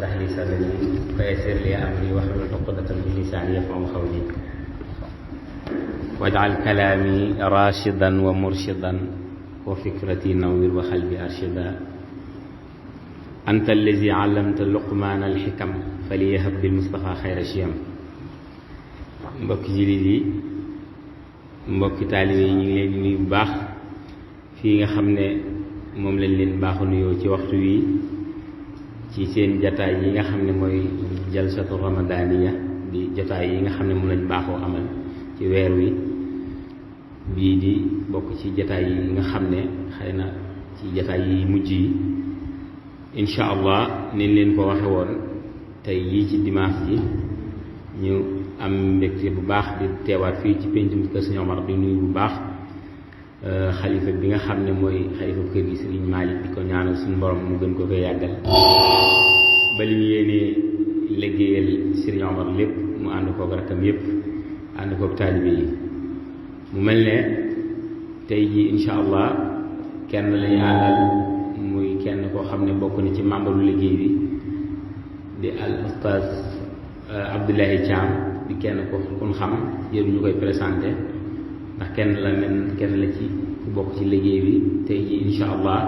ishrah li sadri wa yassir li amri wahlul uqdatan min lisani yafqahu qawli waj'al kalami rashidan wa murshidan wa fikrati nawwir wa qalbi arshida anta allazi allamta luqmana alxikam faliyahab bil mustafa xayra shiyam. mbokki jullit yi, mbokki taalibe yi, ñu ngi leen di nuyu bu baax fii nga xam ne moom lañ leen baaxu nuyoo ci waxtu wi ci seen jataay yi nga xam ne mooy jalsatu ramadaniya di jataay yi nga xam ne moom lañ baaxoo amal ci weer wi bii di bokk ci jataay yi nga xam ne xëy na ci jataay yi mujj yi incha allah niñ leen ko waxe woon tey yii ci dimanche ji ñu am mbégte bu baax di teewaat fii ci pencum kër Sëriñ Omar di nuyu bu baax xalifa bi nga xam ne mooy xalifa kër gi Sëriñ Malick di ko ñaanal suñu borom mu gën ko koy yàggal ba li ñu yéenee liggéeyal Sëriñ Omar lépp mu ànd kook rakkam yépp ànd kook taalibe yi. mu mel ne tey jii incha allah kenn lañu àndal muy kenn koo xam ne bokk na ci membre liggéey bi di al ustaz Abdoulaye Thiam di kenn ko kun xam yéen ñu koy présenté ndax kenn la ci ku bokk ci liggéey bi tey jii incha allah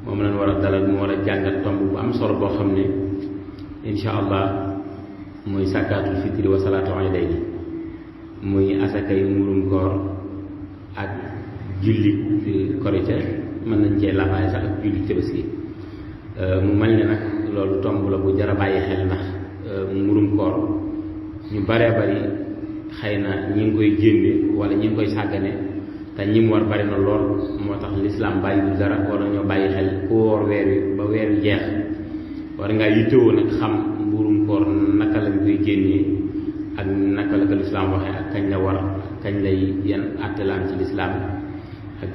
moom lañ war a dalal mu war a jàngat tomb bu am solo boo xam ne incha allah muy sàkkaatul fitri wa salaatu iidayni muy asakay murum koor ak julli korite mën nañ cee lafaay sax ak julli tabaski mu mel ne nag loolu tomb la bu jar a bàyyi xel ndax murum koor ñu baree bari xëy na ñi ngi koy génne wala ñi ngi koy sàggane te ñi mu war bari na lool moo tax lislaam bàyyiwul dara war nañoo bàyyi xel ku woor weer wi ba weer wi jeex war ngaa yittewoo nag xam murum koor naka lañ koy génnee ak naka la ko lislaam waxee ak kañ la war kañ lay yan àtte la am ci lislaam ak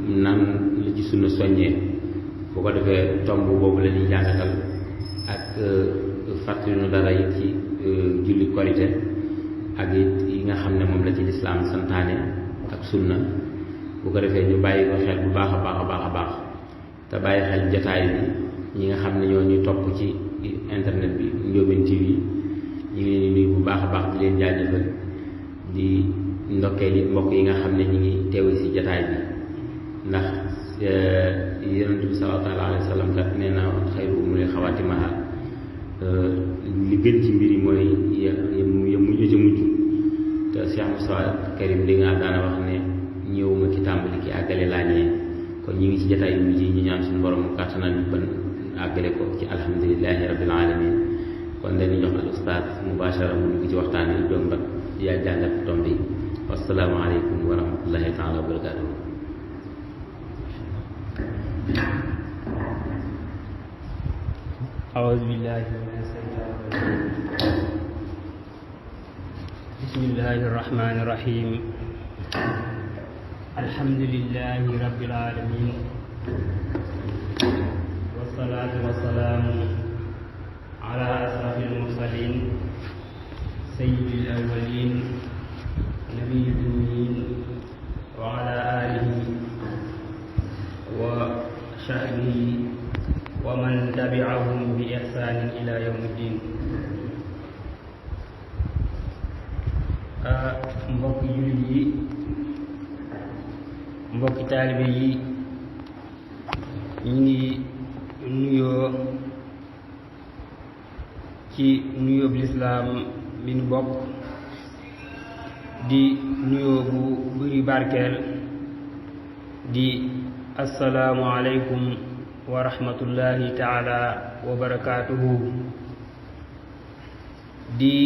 nan la ci sunna soññee bu ko defee tomb boobu la ñuy jàngatal ak fàttali nu dara yi ci julli korite ak it yi nga xam ne moom la ci lislaam santaane ak sunna bu ko defee ñu bàyyi ko xel bu baax a baax a baax a baax te bàyyi xel jataay bi ñi nga xam ne ñoo ñu topp ci internet bi Ndiobène TV ñu ngi leen di nuyu bu baax a baax di leen jaajëfal di ndokkeel it mbokk yi nga xam ne ñu ngi teew ci jataay bi ndax yonent bi sallallahu alayhi wa sallam kat nee na xayru umuri xawaatimaha li gën ci mbir yi mooy ya mujj ca mujj te Cheikh Moussa Karim di nga daana wax ne ñëwuma ki tàmbali ki àggale laa ñee kon ñu ngi ci jataay yu mujj yi ñu ñaan suñu borom mu kàttanal ñu ban àggale ko ci alhamdulilahi rabbil alamin kon dañuy jox al ustaaz mubashara mu dugg ci waxtaan yi doon ba yaa jàngat tomb yi wassalaamu aleykum wa rahmatullahi taala wa barakatuh. أعوذ بالله من الشيطان الرجيم بسم الله الرحمن الرحيم الحمد لله رب العالمين والصلاة والسلام على أشرف المرسلين سيد الأولين نبي الأمين وعلى آله وصحبه ومن تبعهم بإحسان إلى يوم الدين. mbokki jullit yi, mbokki taalibe yi, ñu ngi nuyoo ci nuyoob lislaam bi nu bokk di nuyoo bu bari barkeel di assalaamu aleykum wa rahmatullahi taala wa barakaatuhu. di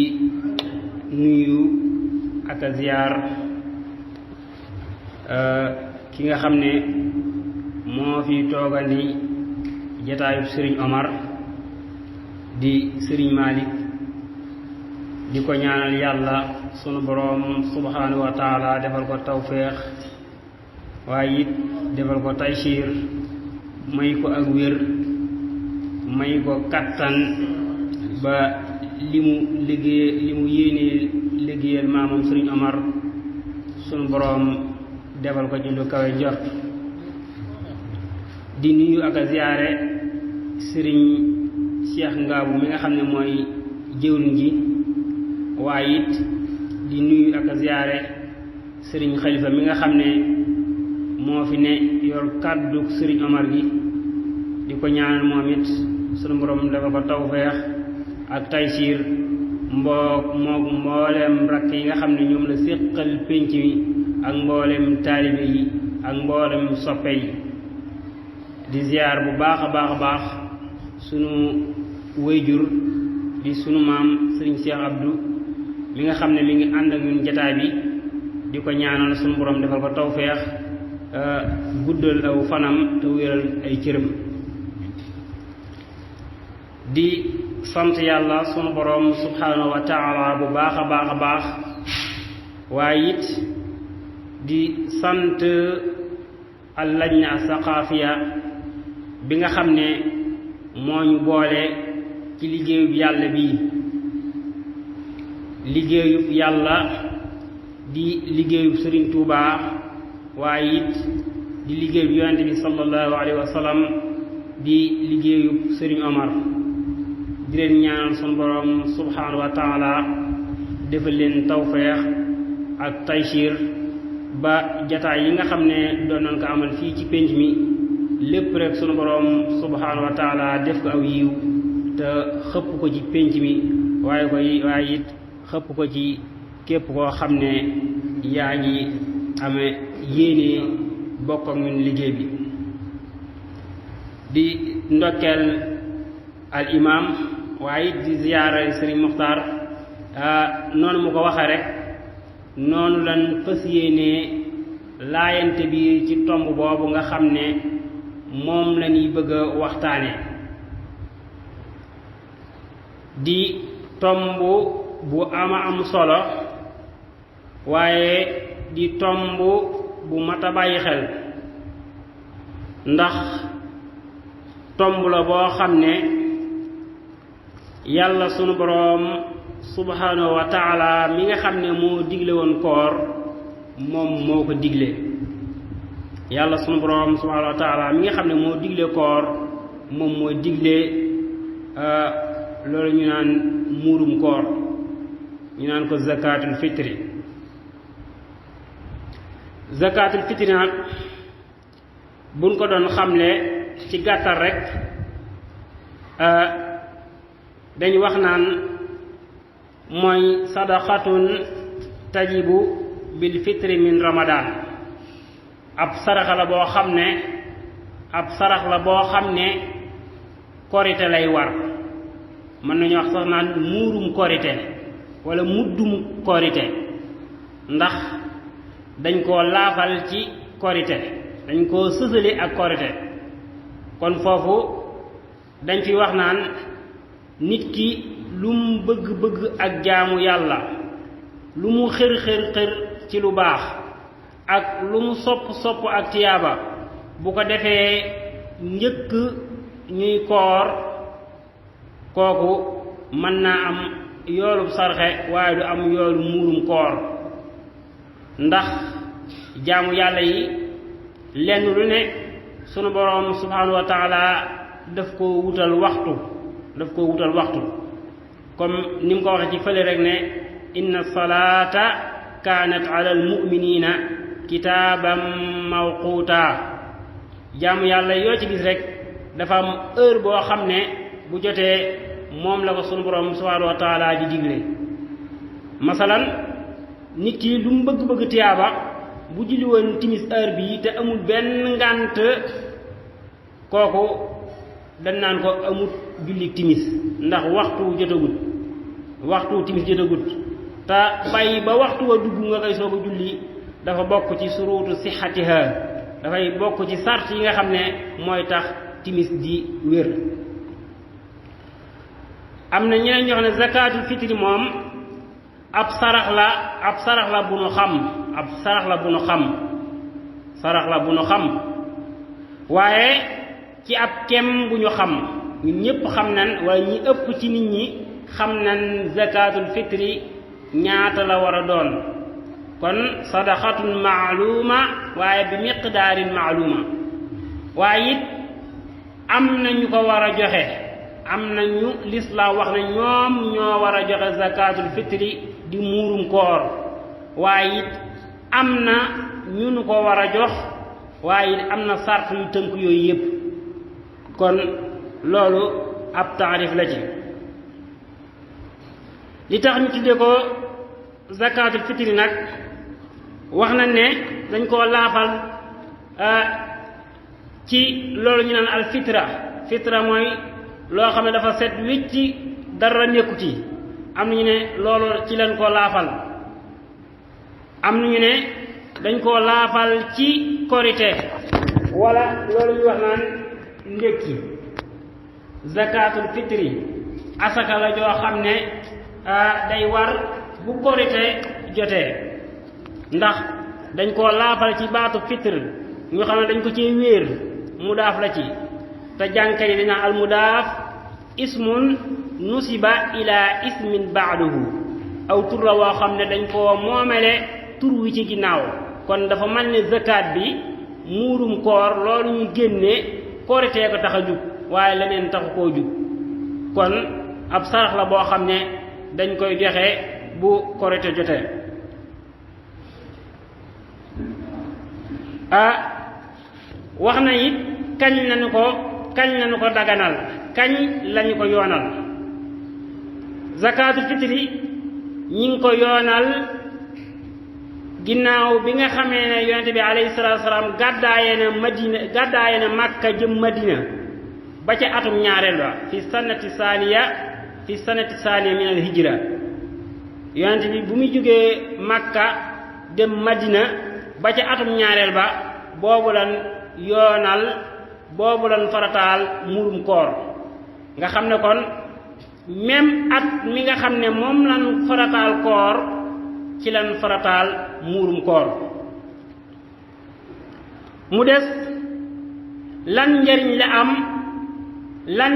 nuyu ak a ziyaar ki nga xam ne moo fi toogandi jataayub Sëriñ Omar di Sëriñ Malick di ko ñaanal yàlla sunu boroom subhanahu wa taala defal ko tawféex waaye it defal ko taysiir may ko ak wér may ko kattan ba li mu yéenee liggéeyal maamam Sëriñ Omar sunu boroom defal ko ci lu kawe njort. di nuyu ak a ziyaare Sëriñ Cheikh Ngaabu mi nga xam ne mooy jëwriñ ji waaye it di nuyu ak a ziyaare sëriñ Xalifa mi nga xam ne moo fi ne yor kàddu sëriñ Omar gi di ko ñaanal moom it sunu borom dafa ko tawfeex ak taysiir mboolem rakk yi nga xam ne ñoom la séqal pénc mi ak mboolem taalibe yi ak mboolem soppe yi di ziyaar bu baax a baax a baax sunu wayjur di sunu maam sëriñ Cheikh Abdou mi nga xam ne mi ngi ànd ak ñun jataay bi di ko ñaanal sunu borom defal ko tawfeex guddal aw fanam te wéral ay cëram di sant yàlla sunu borom subhanahu wa taala bu baax a baax a baax waaye it di sant al lajna as-saqaafiya bi nga xam ne moo ñu boole ci liggéeyub yàlla bii liggéeyub yàlla di liggéeyub Sëriñ Tuubaa waaye it di liggéeyub yonente bi sallallahu alayhi wa sallam di liggéeyub Sëriñ Omar di leen ñaanal sunu borom subhanahu wa taala defal leen tawfeex ak taysiir ba jataay yi nga xam ne doon nañ ko amal fii ci pénc mi lépp rek sunu borom subhanahu wa taala def ko aw yiw te xëpp ko ci pénc mi waaye it xëpp ko ci képp koo xam ne yaa ngi amee yéene bokk ak ñun liggéey bi di ndokkeel al imam waaye di ziyaara Sëriñ Muxtaar noonu mu ko waxee rek noonu lan fas yéenee laayante bi ci tomb boobu nga xam ne moom la ñuy bëgg a waxtaane di tomb bu ama am solo waaye di tomb bu mat a bàyyi xel ndax tomb la boo xam ne yàlla sunu boroom subhanahu wa taala mi nga xam ne moo digle woon koor moom moo ko digle yàlla sunu boroom subhanahu wa taala mi nga xam ne moo digle koor moom mooy digle loolu ñu naan muurum koor ñu naan ko zakatul fitri nag buñ ko doon xamle ci gàttal rek dañu wax naan mooy sadaqatun tajibu bil fitri min ramadan ab sarax la boo xam ne korite lay war mën nañu wax sax naan muurum korite wala muddum korite ndax dañ koo laafal ci korite dañ koo sësale ak korite kon foofu dañ fi wax naan nit ki lu mu bëgg-bëgg ak jaamu yàlla lu mu xër ci lu baax ak lu mu sopp ak tiyaaba bu ko defee njëkk ñuy koor kooku mën naa am yoolub sarxe waaye du am yoolu muurum koor ndax jaamu yàlla yi lenn lu ne sunu boroom subhanahu wa taala daf ko wutal waxtu comme ni mu ko waxee ci fële rek ne inna salaata kaanat ala al mu'minina kitaaban mawquuta jaamu yàlla yoo ci gis rek dafa am heure boo xam ne bu jotee moom la ko sunu borom subhanahu wa taala di digle masalan nit ki lu mu bëgg tiyaaba bu julli woon timis heure bi te amul benn ngànt kooku dañ naan ko amut julli timis ndax waxtu timis jotagut te bàyyi ba waxtu wa dugg nga koy soog a julli dafa bokk ci suruutu sixatiha dafay bokk ci sart yi nga xam ne mooy tax timis di wér am na ñeneen ñoo xam ne zakatul fitri moom ab sarax la bu nu xam waaye ci ab kem bu ñu xam ñun ñépp xam nan wala ñi ëpp ci nit ñi xam nan zakatul fitri ñaata la war a doon kon sadaqatun maaluma waaye bi miqdaarin maaluma waaye it am na ñu ko war a joxe am na ñu lislaam wax ne ñoom ñoo war a joxe zakatul fitri di muurum koor waaye it am na ñu nu ko war a jox waaye it am na sart yu tënk yooyu yépp kon loolu ab taarif la ci li tax ñu tuddee ko zakatul fitri nag wax na ne dañ koo laafal ci loolu ñu naan al fitra mooy loo xam ne dafa set wicci dara nekku ci am nañu ne loolu ci leen koo laafal am nañu ne dañ koo laafal ci korite wala loolu ñu wax naan ndékki zakatul fitri asaka la joo xam ne day war bu korite jotee ndax dañ koo laafal ci baatu fitr ñu xam ne dañ ko ci wéer mudaaf la ci te jànkat yi dañu al mudaaf ismun nusiba ila ismin ba'dahu aw tur la woo xam ne dañ koo moomele tur wi ci ginnaaw kon dafa mel ne zakat bi muurum koor loolu ñu génne koritee ko tax a jug waaye leneen taxu koo jug kon ab sarax la boo xam ne dañ koy joxe bu korite jotee wax na it kañ lañu ko daganal kañ lañu ko yoonal zakatul fitri ñi ngi ko yoonal ginnaaw bi nga xamee ne yonente bi alayhi salaatu wasalaam gàddaaye na Makka jëm Madina ba ca atum ñaareel ba fi sanati saaniya min al hijra yonente bi bu muy jógee Makka dem Madina ba ca atum ñaareel ba boobu lan farataal muurum koor nga xam ne kon même at mi nga xam ne moom lan farataal koor ci lan farataal muurum koor mu des lan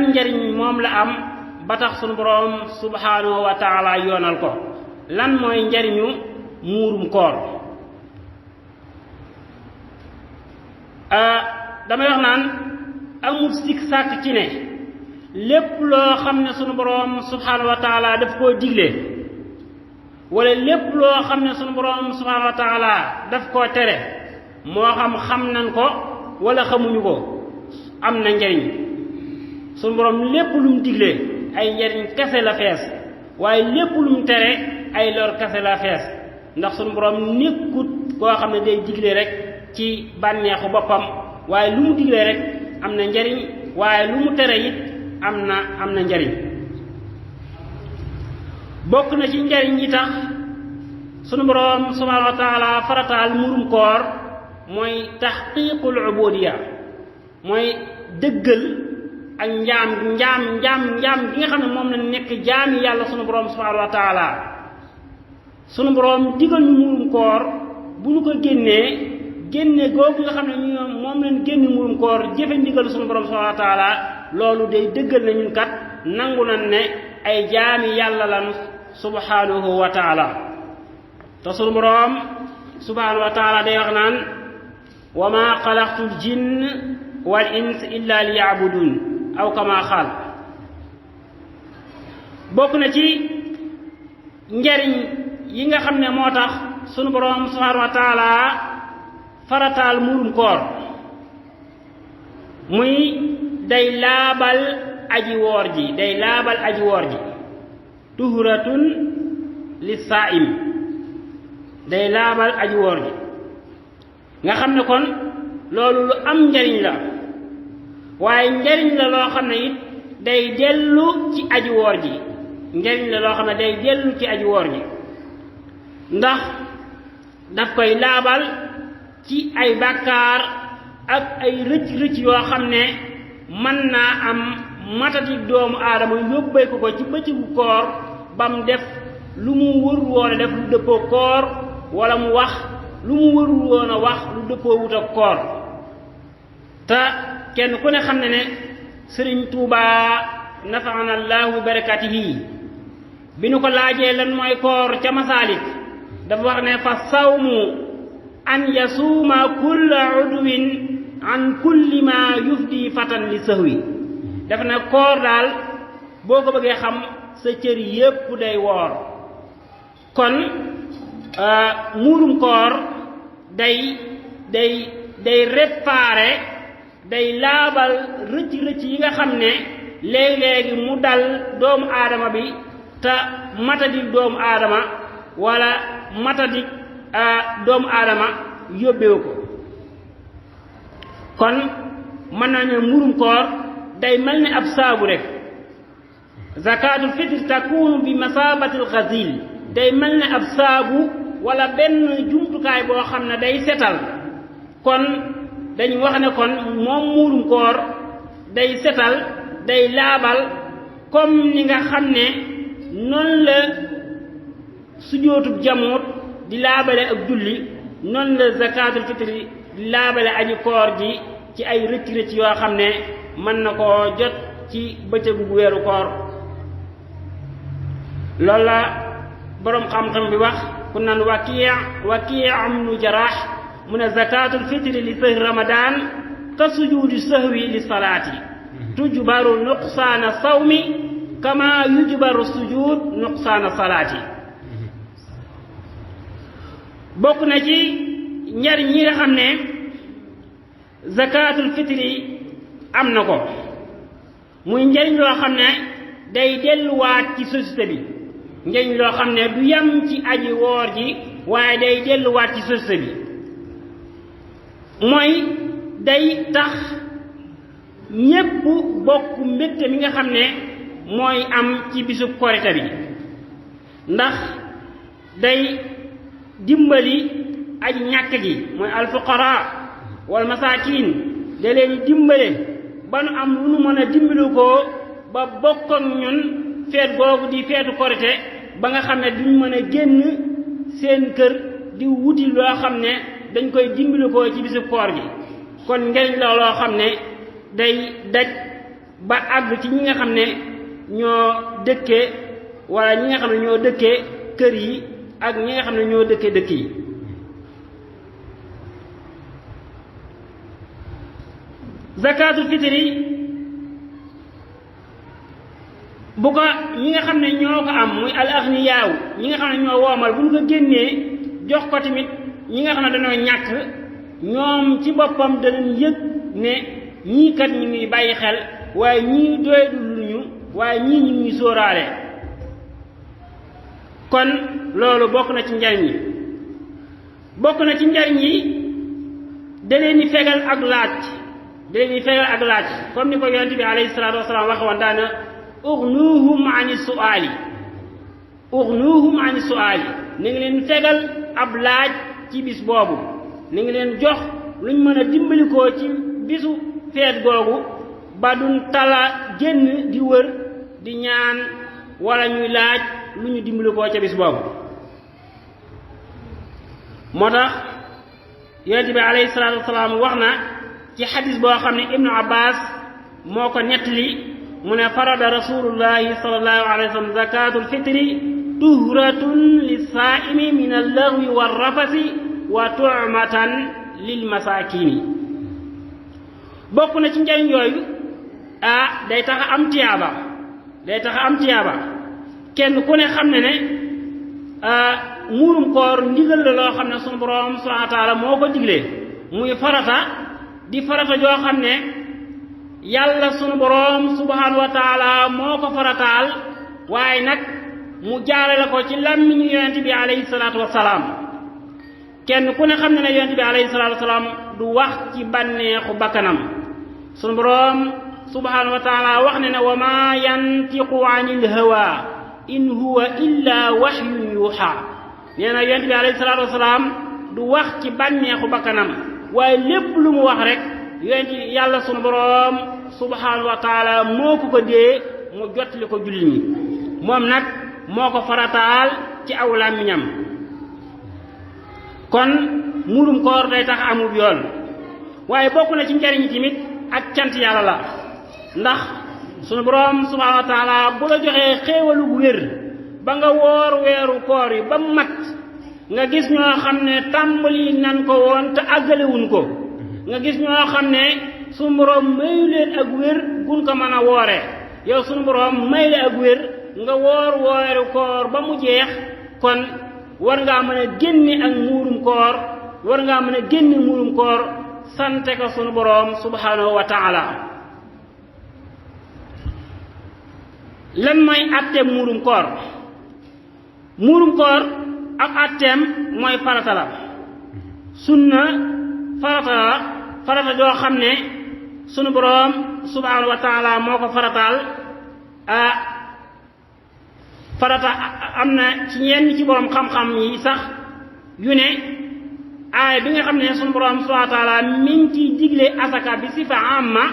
njariñ moom la am ba tax sunu boroom subhaanahu wa taala yoonal ko lan mooy njariñu muurum koor damay wax naan amul sikk sàkk ci ne lépp loo xam ne sunu boroom subhaanahu wa taala daf koo digle wala lépp loo xam ne sunu boroom subhaanahu wa taala daf koo tere moo xam nañ ko wala xamuñu ko am na njariñ sunu boroom lépp lu mu digle ay njariñ kese la fees waaye lépp lu mu tere ay lor kese la fees ndax sunu boroom nekkut koo xam ne day digle rek ci bànneexu boppam waaye lu mu digle rek am na njariñ waaye lu mu tere it am na njariñ bokk na ci njariñ yi tax sunu boroom subhaanahu wa taala farataal muurum koor mooy taxqiiqul ubudiya mooy dëggal ak njaam gi nga xam ne moom la nekk jaami yàlla sunu boroom subhaanahu wa taala sunu boroom digal ñu muurum koor bu ñu ko génne googu nga xam ne ñu moom leen génn muurum koor jëfe ndigal sunu boroom subhaanahu wa taala loolu day dëggal na ñun kat nangu nañ ne ay jaami yàlla lan subhaanahu wa taala te sunu boroom subhaanahu wa taala day wax naan wa ma xalaqtul jinn wal ins illa liya'budun aw kama xaal bokk na ci njariñ yi nga xam ne moo tax sunu boroom subhaanahu wa taala farataal muurum koor muy day laabal aji woor ji tuhuratun lis-saa'im day laabal aji woor ji nga xam ne kon loolu lu am njariñ la waaye njariñ la loo xam ne it day dellu ci aji woor ji ndax daf koy laabal ci ay bàkkaar ak ay rëcc yoo xam ne mën naa am matati doomu aadama yóbbee ko ci bëccëgu koor bam def lu mu wër woon a def lu dëppoo koor wala mu wax lu mu wër woon a wax lu dëppoo wut ak koor te kenn ku ne xam ne ne Sëriñ Tuubaa nafaana Allaahu bi barakatihi bi nu ko laajee lan mooy koor ca Masaalik dafa wax ne fa sawmu an yasuuma kulla udwin an kulli ma yufdi fatan li sahwi dafa ne koor daal boo ko bëggee xam sa cër yépp day woor kon muurum koor day réparer day laabal rëcc yi nga xam ne léegi mu dal doomu aadama bi te matadik doomu aadama wala matadik doomu aadama yóbbewu ko kon mën nañu muurum koor day mel ni ab saabu rek zakatul fitr takunu bi masabatil ghazil day mel ni ab saabu wala benn jumtukaay boo xam ne day setal kon dañu wax ne kon moom muurum koor day setal day laabal comme ni nga xam ne noonu la sujootub jamuut di laabale ak julli noonu la zakatul fitri di laabale aji koor ji ci ay rëcc yoo xam ne mën na koo jot ci bëccëgu weeru koor loolu la boroom xam-xam bi wax ku naan Waki' ibnu Jaraax mu ne zakatul fitri li sahri ramadan ka sujuudi sahwi li salaati tujbaru nuqsaana sawmi kama yujbaru sujud nuqsaana salaati bokk na ci njariñ yi nga xam ne zakatul fitri am na ko muy njariñ loo xam ne day delluwaat ci société bi njariñ loo xam ne du yem ci aji woor ji waaye day delluwaat ci société bi mooy day tax ñépp bokk mbégte mi nga xam ne mooy am ci bisu korite bi ndax day dimbali aji ñàkk ji mooy alfuqara wal masakin da leen dimbale ba nu am lu nu mën a dimbali ko ba bokk ak ñun feet googu di feetu korite ba nga xam ne duñ mën a génn seen kër di wuti loo xam ne dañ koy dimbali ko ci bisu koor gi kon njariñ la loo xam ne day daj ba àgg ci ñi nga xam ne ñoo dëkkee wala ñi nga xam ne ñoo dëkkee kër yi ak ñi nga xam ne ñoo dëkkee dëkk yi zakatul fitri bu ko ñi nga xam ne ñoo ko am muy al aghniyaaw ñi nga xam ne ñoo woomal bu ñu ko génnee jox ko tamit ñi nga xam ne dañoo ñàkk ñoom ci boppam danañ yëg ne ñii kat ñu ngi bàyyi xel waaye ñii doyluñu waaye ñii ñu ngi sóoraale kon loolu bokk na ci njariñ yi bokk na ci njariñ yi da leen di fegal ak laaj comme ni ko yonent bi alayhi salaatu wasalaam waxe woon daana ughnuhum ani su'aali ni ngi leen fegal ab laaj ci bis boobu ni ngi leen jox luñ mën a dimbalikoo ci bisu feet googu ba duñ tala génn di wër di ñaan wala ñuy laaj lu ñu dimbalikoo ca bis boobu moo tax yonent bi alayhi salaatu wasalaam wax na ci xadis boo xam ne ibnu abbas moo ko nettali mu ne farada rasulullahi sallallahu alayhi wa sallam zakatul fitri tuhratun lissaa'imi min allaghwi warrafasi wa tu'matan lil masakini bokk na ci njariñ yooyu day tax am tiyaaba kenn ku ne xam ne ne muurum koor ndigal la loo xam ne sunu borom subhanahu wa taala moo ko diglee muy farata di farata joo xam ne yàlla sunu borom subhanahu wa taala moo ko farataal waaye nag mu jaarale ko ci làmmiñu yonent bi alayhi salaatu wasalaam kenn ku ne xam ne ne yonent bi alayhi salaatu wasalaam du wax ci bànneexu bakkanam sunu borom subhanahu wa taala wax ne ne wa ma yantiqu anil hawa in huwa illa wahyun yuha nee na yonent bi alayhi salaatu wasalaam du wax ci bànneexu bakkanam waaye lépp lu mu wax rek yonent yàlla sunu boroom subhanahu wa taala moo ko dee mu jottali ko jullit ñi moom nag moo ko farataal ci aw làmmiñam kon muurum koor day tax amub yoon waaye bokk na ci njariñ tamit ak cant yàlla la ndax sunu boroom subhanahu wa taala bu la joxee xéewalu bu wér ba nga woor weeru koor yi ba mat nga gis ñoo xam ne tàmbali nan ko woon te àggalewuñ ko nga gis ñoo xam ne sunu boroom mayu leen ak wér gun ko mën a woore yow sunu borom may la ak wér nga woor weeru koor ba mu jeex kon war ngaa mën a génne ak muurum koor war ngaa mën a génne muurum koor sante ko sunu borom subhanahu wa taala. lan mooy atteem muurum koor? muurum koor ak atteem mooy farata la sunna farata joo xam ne sunu borom subhanahu wa taala moo ko farataal. farata am na ci ñenn ci borom xam-xam yi sax yu ne aay bi nga xam ne sunu borom subhanahu wa taala mi ngi ciy digle asaka bi sifa amma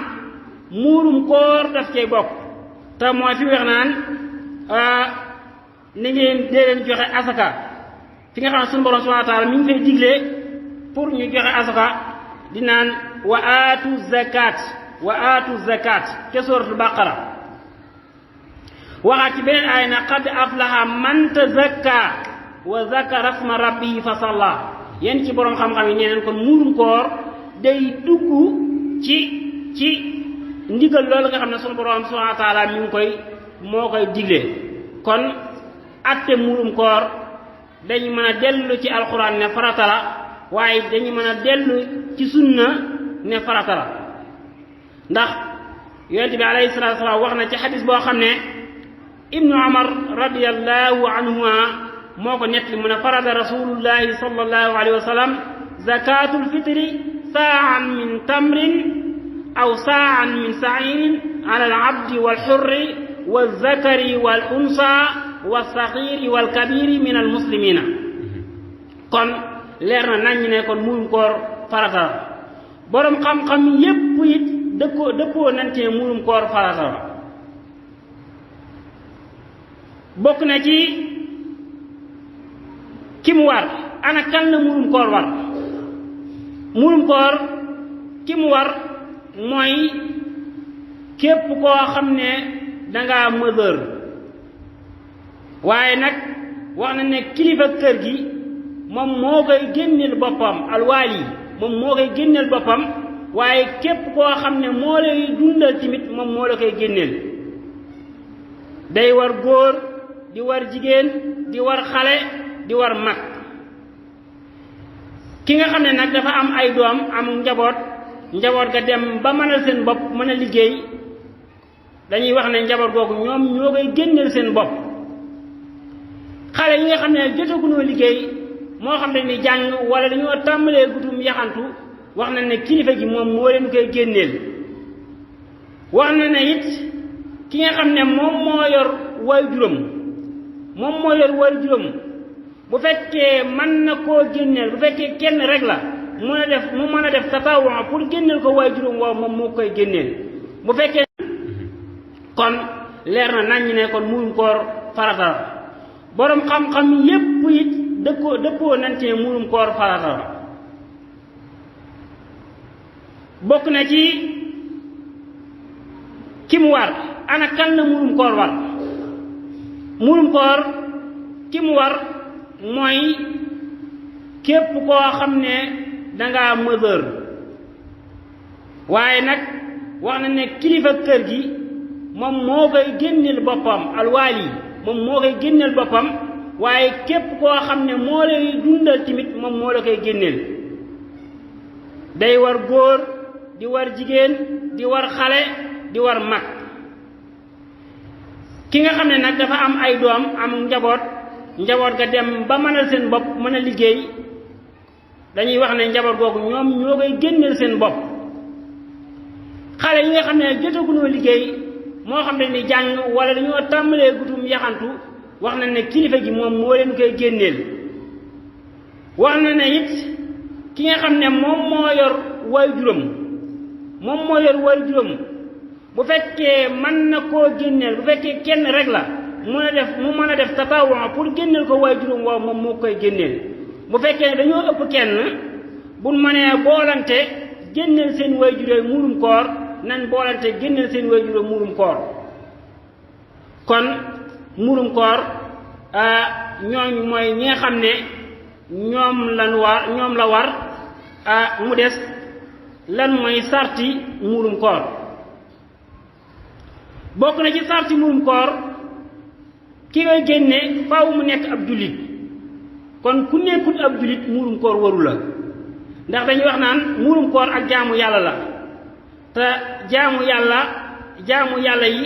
muurum koor daf cay bokk te mooy fi wax naan ni ngeen dee leen joxe asaka fi nga xam ne sunu borom subhanahu wa taala mi ngi fay digle pour ñu joxe asaka di naan wa aatu zakat ca suratul baqara waxaat ci beneen aaya na qad aflaha man tazakka wa zakara isma rabbihi fa salla. yéen ci borom xam-xam yi nee neen kon muurum koor day dugg ci ndigal loolu nga xam ne sunu borom subhanahu wa taala moo koy digle. kon atte muurum koor dañu mën a dellu ci alquran ne farata la waaye dañu mën a dellu ci sunna ne farata la ndax yonent bi alayhi salaatu wa salaam wax na ci xadis boo xam ne ibnu umar radiyallahu anhuma moo ko nettali mu ne farada rasulullahi sallallahu alayhi wa sallam zakatul fitri saa'an min tamrin aw saa'an min sa'irin ala al abdi wal hurri wal zakari wal unsa wal saghiri wal kabiri min al muslimina. kon leer na nañ ne kon muurum koor farata la borom xam-xam yépp it dëppoo nañ ci muurum koor farata la. bokk na ci ki mu war ana kan la muurum koor war? muurum koor ki mu war mooy képp koo xam ne dangaa mësër waaye nag wax na ne kilifa kër gi moom moo koy génneel boppam alwaali moom moo koy génneel boppam waaye képp koo xam ne moo lay dundal tamit moom moo la koy génneel. day war góor di war jigéen di war xale di war mag. ki nga xam ne nag dafa am ay doom am njaboot ga dem ba mënal seen bopp mën a liggéey dañuy wax ne njaboot googu ñoom ñoo koy génneel seen bopp. xale yi nga xam ne jotagunoo liggéey moo xam ne ni jàng wala dañoo tàmbalee gutum yaxantu wax na ne kilifa gi moom moo leen koy génneel. wax na ne it ki nga xam ne moom moo yor waajuram bu fekkee mën na koo génneel bu fekkee kenn rek la mu mën a def tatawwu pour génneel ko waajuram waaw moom moo koy génneel. bu fekkee kon leer na nañ ne kon muurum koor farata la borom xam-xam yépp it dëppoo nañ ci muurum koor farata la. bokk na ci ki mu war ana kan la muurum koor war? muurum koor ki mu war mooy képp koo xam ne dangaa mësër waaye nag wax na ne kilifa kër gi moom moo koy génneel boppam alwaali moom moo koy génneel boppam waaye képp koo xam ne moo lay dundal tamit moom moo la koy génneel. day war góor di war jigéen di war xale di war mag. ki nga xam ne nag dafa am ay doom am njaboot ga dem ba mënal seen bopp mën a liggéey dañuy wax ne njaboot googu ñoom ñoo koy génneel seen bopp. xale yi nga xam ne jotagunoo liggéey moo xam ne ni jàng wala dañoo tàmbalee gutum yaxantu wax na ne kilifa gi moom moo leen koy génneel. wax na ne it ki nga xam ne moom moo yor waajuram bu fekkee mën na koo génneel bu fekkee kenn rek la mu mën a def tatawwu pour génneel ko waajuram waaw moom moo koy génneel. bu fekkee dañoo ëpp kenn buñ mënee boolante génneel seen waajur muurum koor nañ boolante génneel seen waajur muurum koor. kon muurum koor ñooñu mooy ñi nga xam ne ñoom la war mu des lan mooy sarti muurum koor. bokk na ci sarti muurum koor ki ngay génne faaw mu nekk ab jullit kon ku nekkul ab jullit muurum koor waru la ndax dañuy wax naan muurum koor ak jaamu yàlla la te jaamu yàlla yi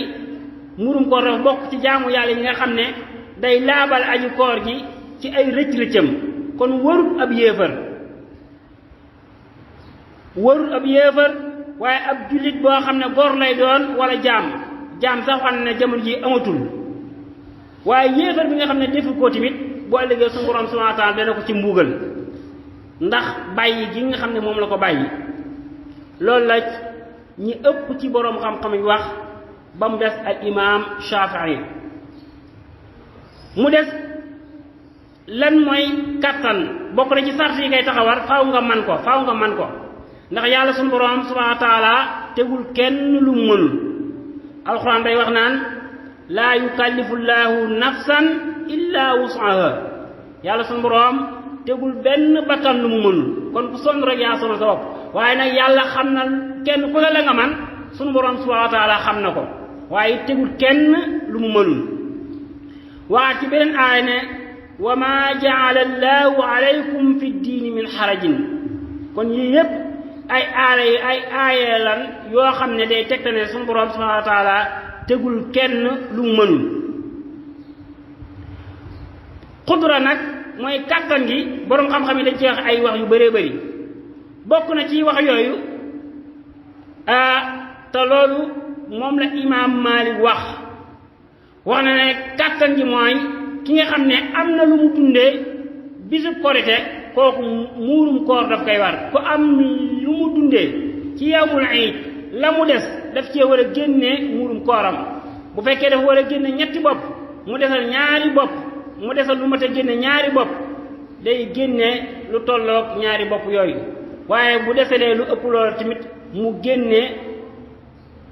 muurum koor dafa bokk ci jaamu yàlla yi nga xam ne day laabal aju koor gi ci ay rëcc-rëccam kon warut ab yéefar waaye ab jullit boo xam ne góor lay doon wala jaam sax xam ne jamono ji amatul waaye yéefar bi nga xam ne defu ko tamit bu ëllëgee suñu borom subhanahu wa ta'ala dana ko ci mbuugal ndax bàyyi gi nga xam ne moom la ko bàyyi loolu la ñi ëpp ci boroom xam-xam yi wax ba mu des al imaam Shaafi'i mu des lan mooy kattan bokk na ci sart yi ngay taxawar faaw nga man ko ndax yàlla suñu borom subhanahu wa ta'ala tegul kenn lu mënul alxuraan day wax naan laa yukallifu llaahu nafsan illa wus'aha yàlla suñu borom tegul benn bakkan lu mu mënul kon ku sonn rek yaa sonn sa bopp waaye nag yàlla xam na kenn ku la nga man suñu borom subhanahu wa ta'ala xam na ko waaye tegul kenn lu mu mënul waa ci beneen aaya ne wa ma ja'ala allahu alaykum fi diini min xarajin kon yii yépp ay aaya lan yoo xam ne day tegte ne suñu borom subhanahu wa ta'ala tegul kenn lu mu mënul xudra nag mooy kàttan gi boroom xam-xam yi dañ ci wax ay wax yu bëree bëri bokk na ci wax yooyu te loolu moom la imaam Maalik wax na ne kàttan gi mooy ki nga xam ne am na lu mu dundee bisub korite kooku muurum koor daf koy war ku am lu mu dundee ci yawmul iid la mu des daf cee war a génne muurum kooram bu fekkee dafa war a génne ñetti bopp mu desal ñaari bopp mu desal lu mat a génne ñaari bopp day génne lu tolloog ñaari bopp yooyu waaye bu desalee lu ëpp loolu tamit mu génne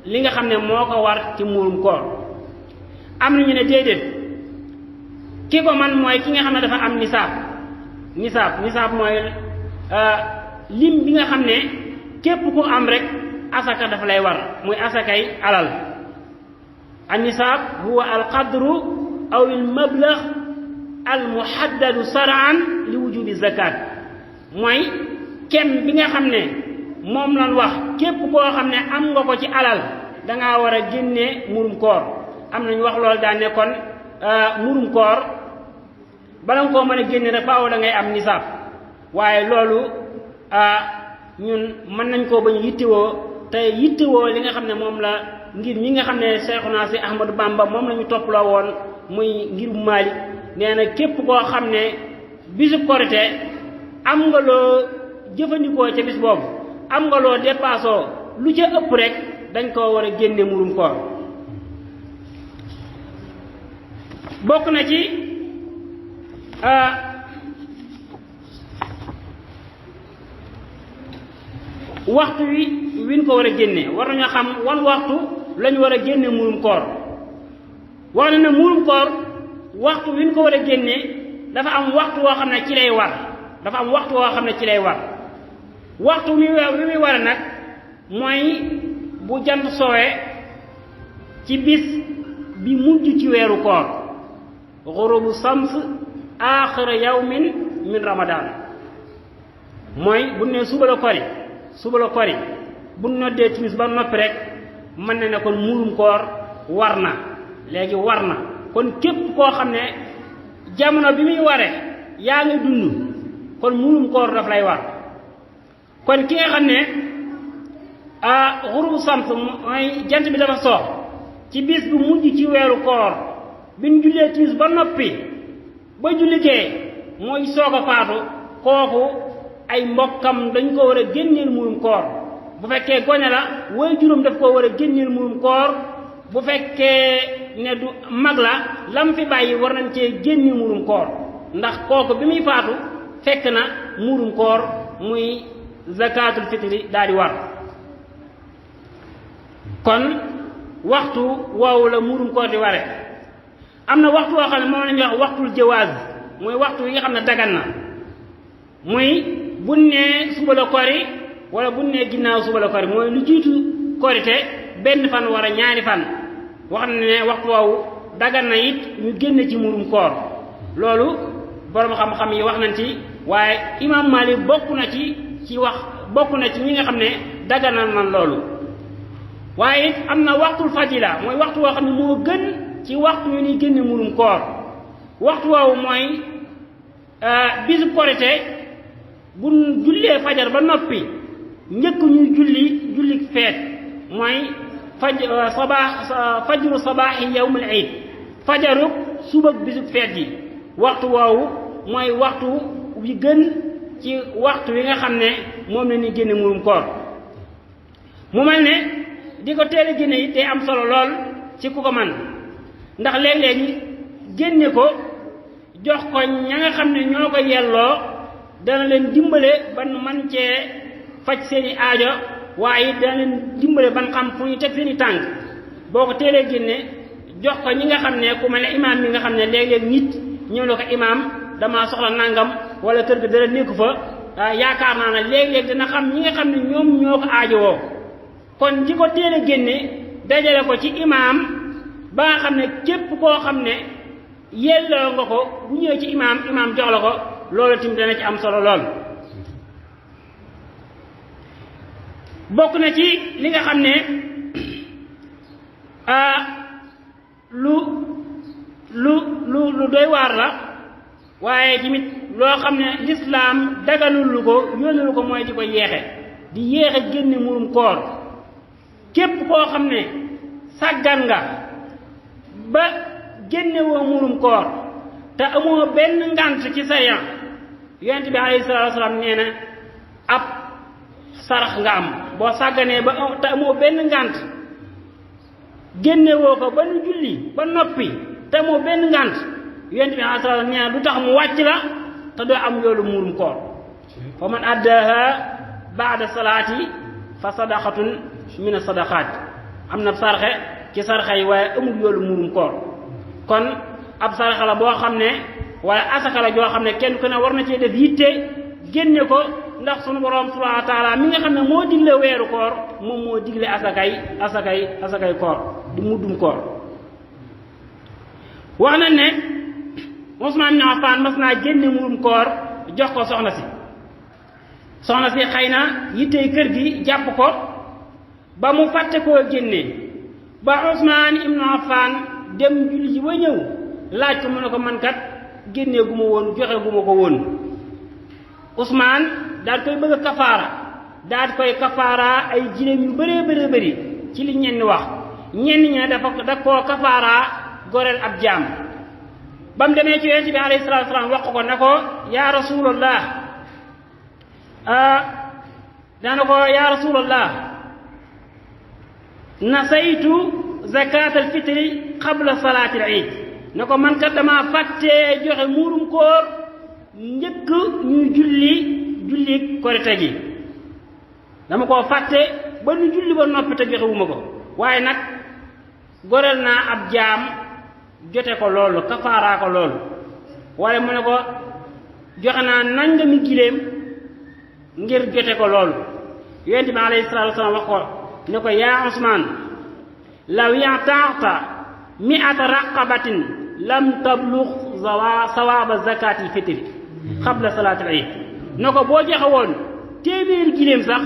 li nga xam ne moo ko war ci muurum koor am na ñu ne déedéet ki ko man mooy ki nga xam ne dafa am nisaab mooy lim bi nga xam ne képp ku am rek asaka dafa lay war muy asakay alal an nisaab huwa al qadru aw al mablagh al muhaddadu sar'an li wujubi zakat mooy kem bi nga xam ne moom lan wax képp koo xam ne am nga ko ci alal dangaa war a génne murum koor am nañu wax loolu daan ne kon murum koor bala nga koo mën a génne rek faaw da ngay am nisaab waaye loolu ñun mën nañ koo bañ yittewoo li nga xam ne moom la ngir ñi nga xam ne Seexuna Si Ahmadu Bamba moom la ñu topploo woon muy ngir Maalik nee na képp koo xam ne bisu korite am nga loo jëfandikoo ca bis boobu am nga loo dépassoo lu ca ëpp rek dañ koo war a génne murum koor bokk na ci waxtu win ko war a génne war nañoo xam wan waxtu lañu war a génne murum koor wax na ne murum koor waxtu win ko war a génne dafa am waxtu woo xam ne ci lay war waxtu wi muy war nag mooy bu jant soowee ci bis bi mujj ci weeru koor ghurubu shams aaxira yawmin min ramadan mooy bu ne suba la kori bu noddee timis ba noppi rek mën na ne kon muurum koor war na léegi war na kon képp koo xam ne jamono bi muy ware yaa ngi dund kon muurum koor daf lay war kon ki nga xam ne xurubu shams mooy jant bi dafa soo ci bis bu mujj ci weeru koor bi ñu jullee timis ba noppi ba julligee mooy soog a faatu kooku ay mbokkam dañ ko war a génneel muurum koor bu fekkee gone la way juróom daf koo war a génneel muurum koor bu fekkee ne du mag la lam fi bàyyi war nañ cee génni muurum koor ndax kooku bi muy faatu fekk na muurum koor muy zakatul fitri daal di war kon waxtu woowu la muurum koor di ware am na waxtu woo xam ne moom la ñuy wax waxtul jawaaz muy waxtu yi nga xam ne dagan na muy buñ nee suba la kori wala buñ nee ginnaaw suba la kori mooy lu jiitu korite benn fan wala ñaari fan wax na ne waxtu woowu dagan na it ñu génne ci murum koor loolu borom xam-xam yi wax nañ ci waaye imam Malik bokk na ci ñi nga xam ne daganal nan loolu waaye it am na waxtul fajila mooy waxtu woo xam ne moo gën ci waxtu yu ñuy génne murum koor waxtu woowu mooy bisu korite bu jullee fajar ba noppi njëkk ñuy julli feet mooy fajru sabaaxi yawmul iid fajaru suba bisu feet ji waxtu woowu mooy waxtu wi gën ci waxtu wi nga xam ne moom la ñuy génne murum koor mu mel ne di ko teel a génne it day am solo lool ci ku ko man ndax léeg-léegi génne ko jox ko ña nga xam ne ñoo ko yelloo dana leen dimbale ban man cee faj seeni aajo waaye dana leen dimbale ban xam fu ñu teg seeni tànk boo ko teelee génne jox ko ñi nga xam ne ku mel ne imaam mi nga xam ne léeg-léeg nit ñëw na ko imaam damaa soxla nangam wala kër ga dara nekku fa yaakaar naa ne léeg-léeg dina xam ñi nga xam ne ñoom ñoo ko aajowoo kon di ko teel a génne dajale ko ci imaam ba nga xam ne képp koo xam ne yelloo nga ko bu ñëwee ci imaam jox la ko loolu tamit dana ci am solo lool. bokk na ci li nga xam ne lu doy waar la waaye tamit loo xam ne lislaam daganul ko yónnul ko mooy di ko yéexe génne murum koor képp koo xam ne sàggan nga ba génne woo murum koor te amoo benn ngant ci sariya yonent bi alayhi salaatu wasalaam nee na ab sarax nga am boo sàgganee ba te amoo benn ngant génne woo ko ba nu julli ba noppi te amoo benn ngant yonent bi alayhi salaatu wasalaam nee na lu tax mu wàcc la te doo am yoolu murum koor fa man addaaha baada salaati fa sadaqatun min as-sadaqaat am na sarxe ci sarxe yi waaye amul yoolu murum koor kon ab sarxe la boo xam ne wala asaka la joo xam ne kenn ku ne war na cee def yitte génne ko ndax sunu borom subhanahu wa taala mi nga xam ne moo digle weeru koor moom moo digle asakay koor di muddum koor wax na ne Usmaan ibn Affaan mas naa génne murum koor jox ko soxna si xëy na yittey kër gi jàpp ko ba mu fàtte koo génne ba Usmaan ibn Affaan dem julli ji ba ñëw laaj ko mu ne ko man kat génnee gu ma woon joxe gu ma ko woon Usmaan daal koy bëgg a kafaara daal koy kafaara ay jiléem yu bëree bëri ci li ñenn wax ñenn ñi da koo kafaara goreel ab jaam ba mu demee ci yonent bi alayhi salaatu wasalaam wax ko ne ko yaa rasulallah daana ko yaa rasulallah nasaytu zakat al fitri qabla salaati al iid ne ko man kat dama fàttee joxe muurum koor njëkk ñuy julli korite gi dama koo fàtte ba ñu julli ba noppi te joxewuma ko waaye nag goreel naa ab jaam jote ko loolu kafaaraa ko loolu waaye mu ne ko joxe naa nangami giléem ngir jote ko loolu yonent bi alayhi salaatu wasalaam wax ko ne ko yaa Usmaan law ya'ta'ta mi'ata raqabatin lam tablugh sawaaba zakaatil fitri qabla salaatil iid ne ko boo joxe woon téeméeri giléem sax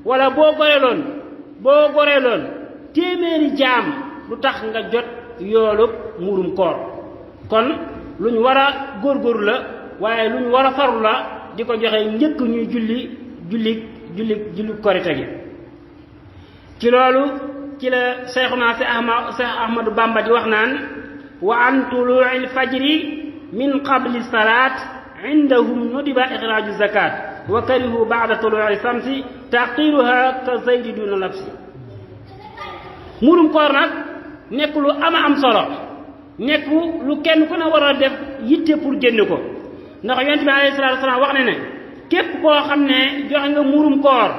wala boo goreeloon téeméeri jaam lu tax nga jot yoolub muurum koor kon lu ñu war a góorgóorlu la waaye lu ñu war a farlu la di ko joxe njëkk ñuy julli korite gi ci loolu ci la Seexuna Seex Ahmadu Bamba di wax naan wa an tuluu'il fajri min qabli salaat indahum nudiba ixraaju zakat wa karihu ba'da tuluu'i samsi taqiruha ka zaydi duna labsi muurum koor nag nekk lu am solo nekk lu kenn ku ne war a def yitte pour génn ko ndax yonent bi alayhi salaatu wasalaam wax ne képp koo xam ne joxe nga muurum koor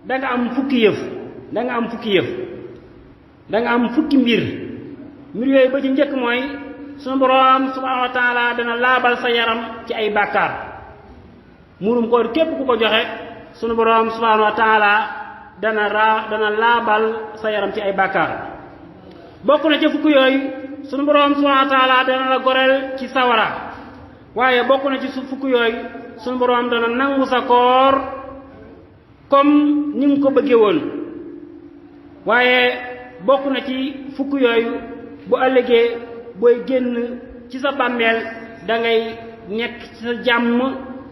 da nga am fukki mbir yooyu ba ci njëkk mooy sunu boroom subhaanahu wa taala dana laabal sa yaram ci ay bàkkaar muurum koor képp ku ko joxe sunu boroom subhaanahu wa taala dana laabal sa yaram ci ay bàkkaar bokk na ci fukk yooyu sunu borom subhanahu wa taala dana la goreel ci sawara waaye bokk na ci fukk yooyu sunu borom dana nangu sa koor comme ni mu ko bëggee woon waaye bokk na ci fukk yooyu bu ëllëgee booy génn ci sa bàmmeel da ngay nekk ci sa jàmm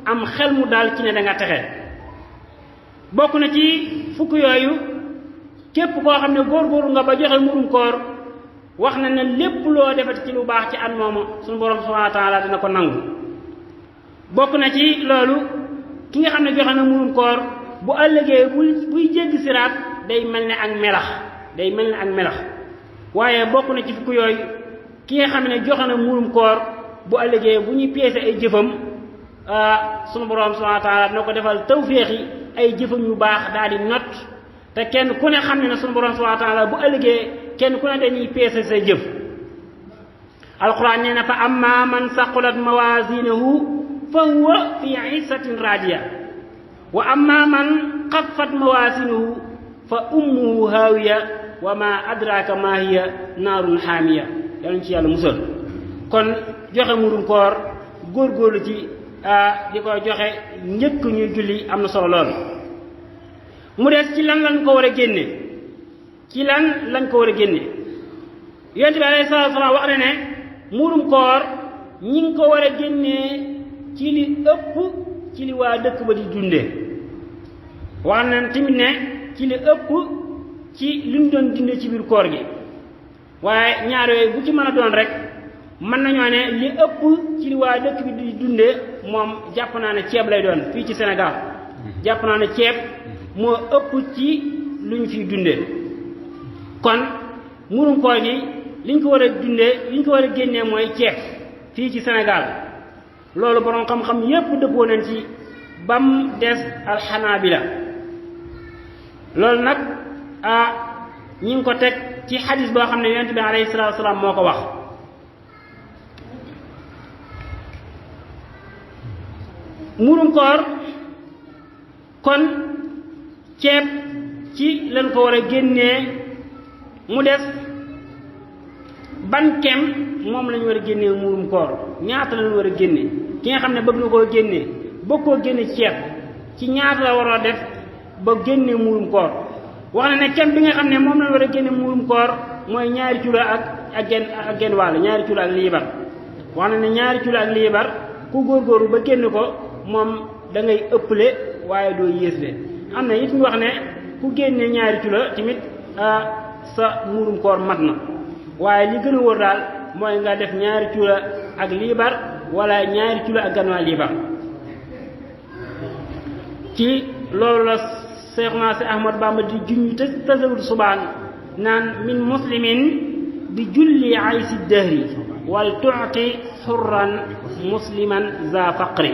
am xel mu daal ci ne da nga texe bokk na ci fukk yooyu képp koo xam ne góorgóorlu nga ba joxe murum koor wax na ne lépp loo defati ci lu baax ci at moomu suñu borom subhanahu wa taala dina ko nangu bokk na ci loolu ki nga xam ne joxe na murum koor bu ëllëgee buy jéggi siraat day mel ne ak melax waaye bokk na ci fukk yooyu ki nga xam ne joxe na murum koor bu ëllëgee bu ñuy peese ay jëfam sunu borom subhanahu wa taala dina ko defal tawféexi ay jëfam yu baax daal di not te kenn ku ne xam ne sunu borom subhanahu wa taala bu ëllëgee kenn ku ne dañuy peese say jëf alquran nee na fa amma man saqulat mawazinuhu fa huwa fi issatin radiya wa amma man xaffat mawazinuhu fa ummuhu hawiya wa ma adraka ma hiya naarun xaamiya yàlla ci yàlla musal kon joxe murum koor góorgóorlu ci di ko joxe njëkk ñuy julli am na solo lool mu des ci lan lañ ko war a génne yonent bi alayhi salaatu salaam wax na ne murum koor ñi ngi ko war a génnee ci li ëpp ci li waa dëkk ba di dundee wax na tamit ne ci li ëpp ci li ñu doon dundee ci biir koor gi waaye ñaar yooyu bu ci mën a doon rek mën nañoo ne li ëpp ci li waa dëkk bi di dundee moom jàpp naa ne ceeb lay doon fii ci Sénégal jàpp naa ne ceeb moo ëpp ci lu ñu fiy dundee kon murum koor gi liñ ko war a dundee liñ ko war a génnee mooy ceeb fii ci Sénégal loolu borom xam-xam yépp dëppoo nañ ci bam des alxanaabila loolu nag ñi ngi ko teg ci xadis boo xam ne yonent bi alayhi salaatu wasalaam moo ko wax murum koor kon ceeb ci lañ ko war a génnee mu des ban kem moom lañu war a génnee murum koor ñaata lañu war a génne ki nga xam ne bëgg na koo génnee bëgg koo génne ceeb ci ñaata la war a def ba génnee murum koor wax na ne kem bi nga xam ne moom lañu war a génne murum koor mooy ñaari kilo ak genn wàll ñaari kilo ak liibar wax na ne ñaari kilo ak liibar ku góorgóorlu ba génn ko moom da ngay ëpple waaye doo yéesle am na it ñu wax ne ku génne ñaari kilo tamit sa murum koor mat na waaye li gën a wóor daal mooy nga def ñaari kilo ak liibar wala ñaari kilo ak ganwaa liibar ci loolu la Seexuna Si Ahmad Bamba di junñi tasawur subaan naan min muslimin bi julli aysi dahri wal tuuti xurran musliman za faqri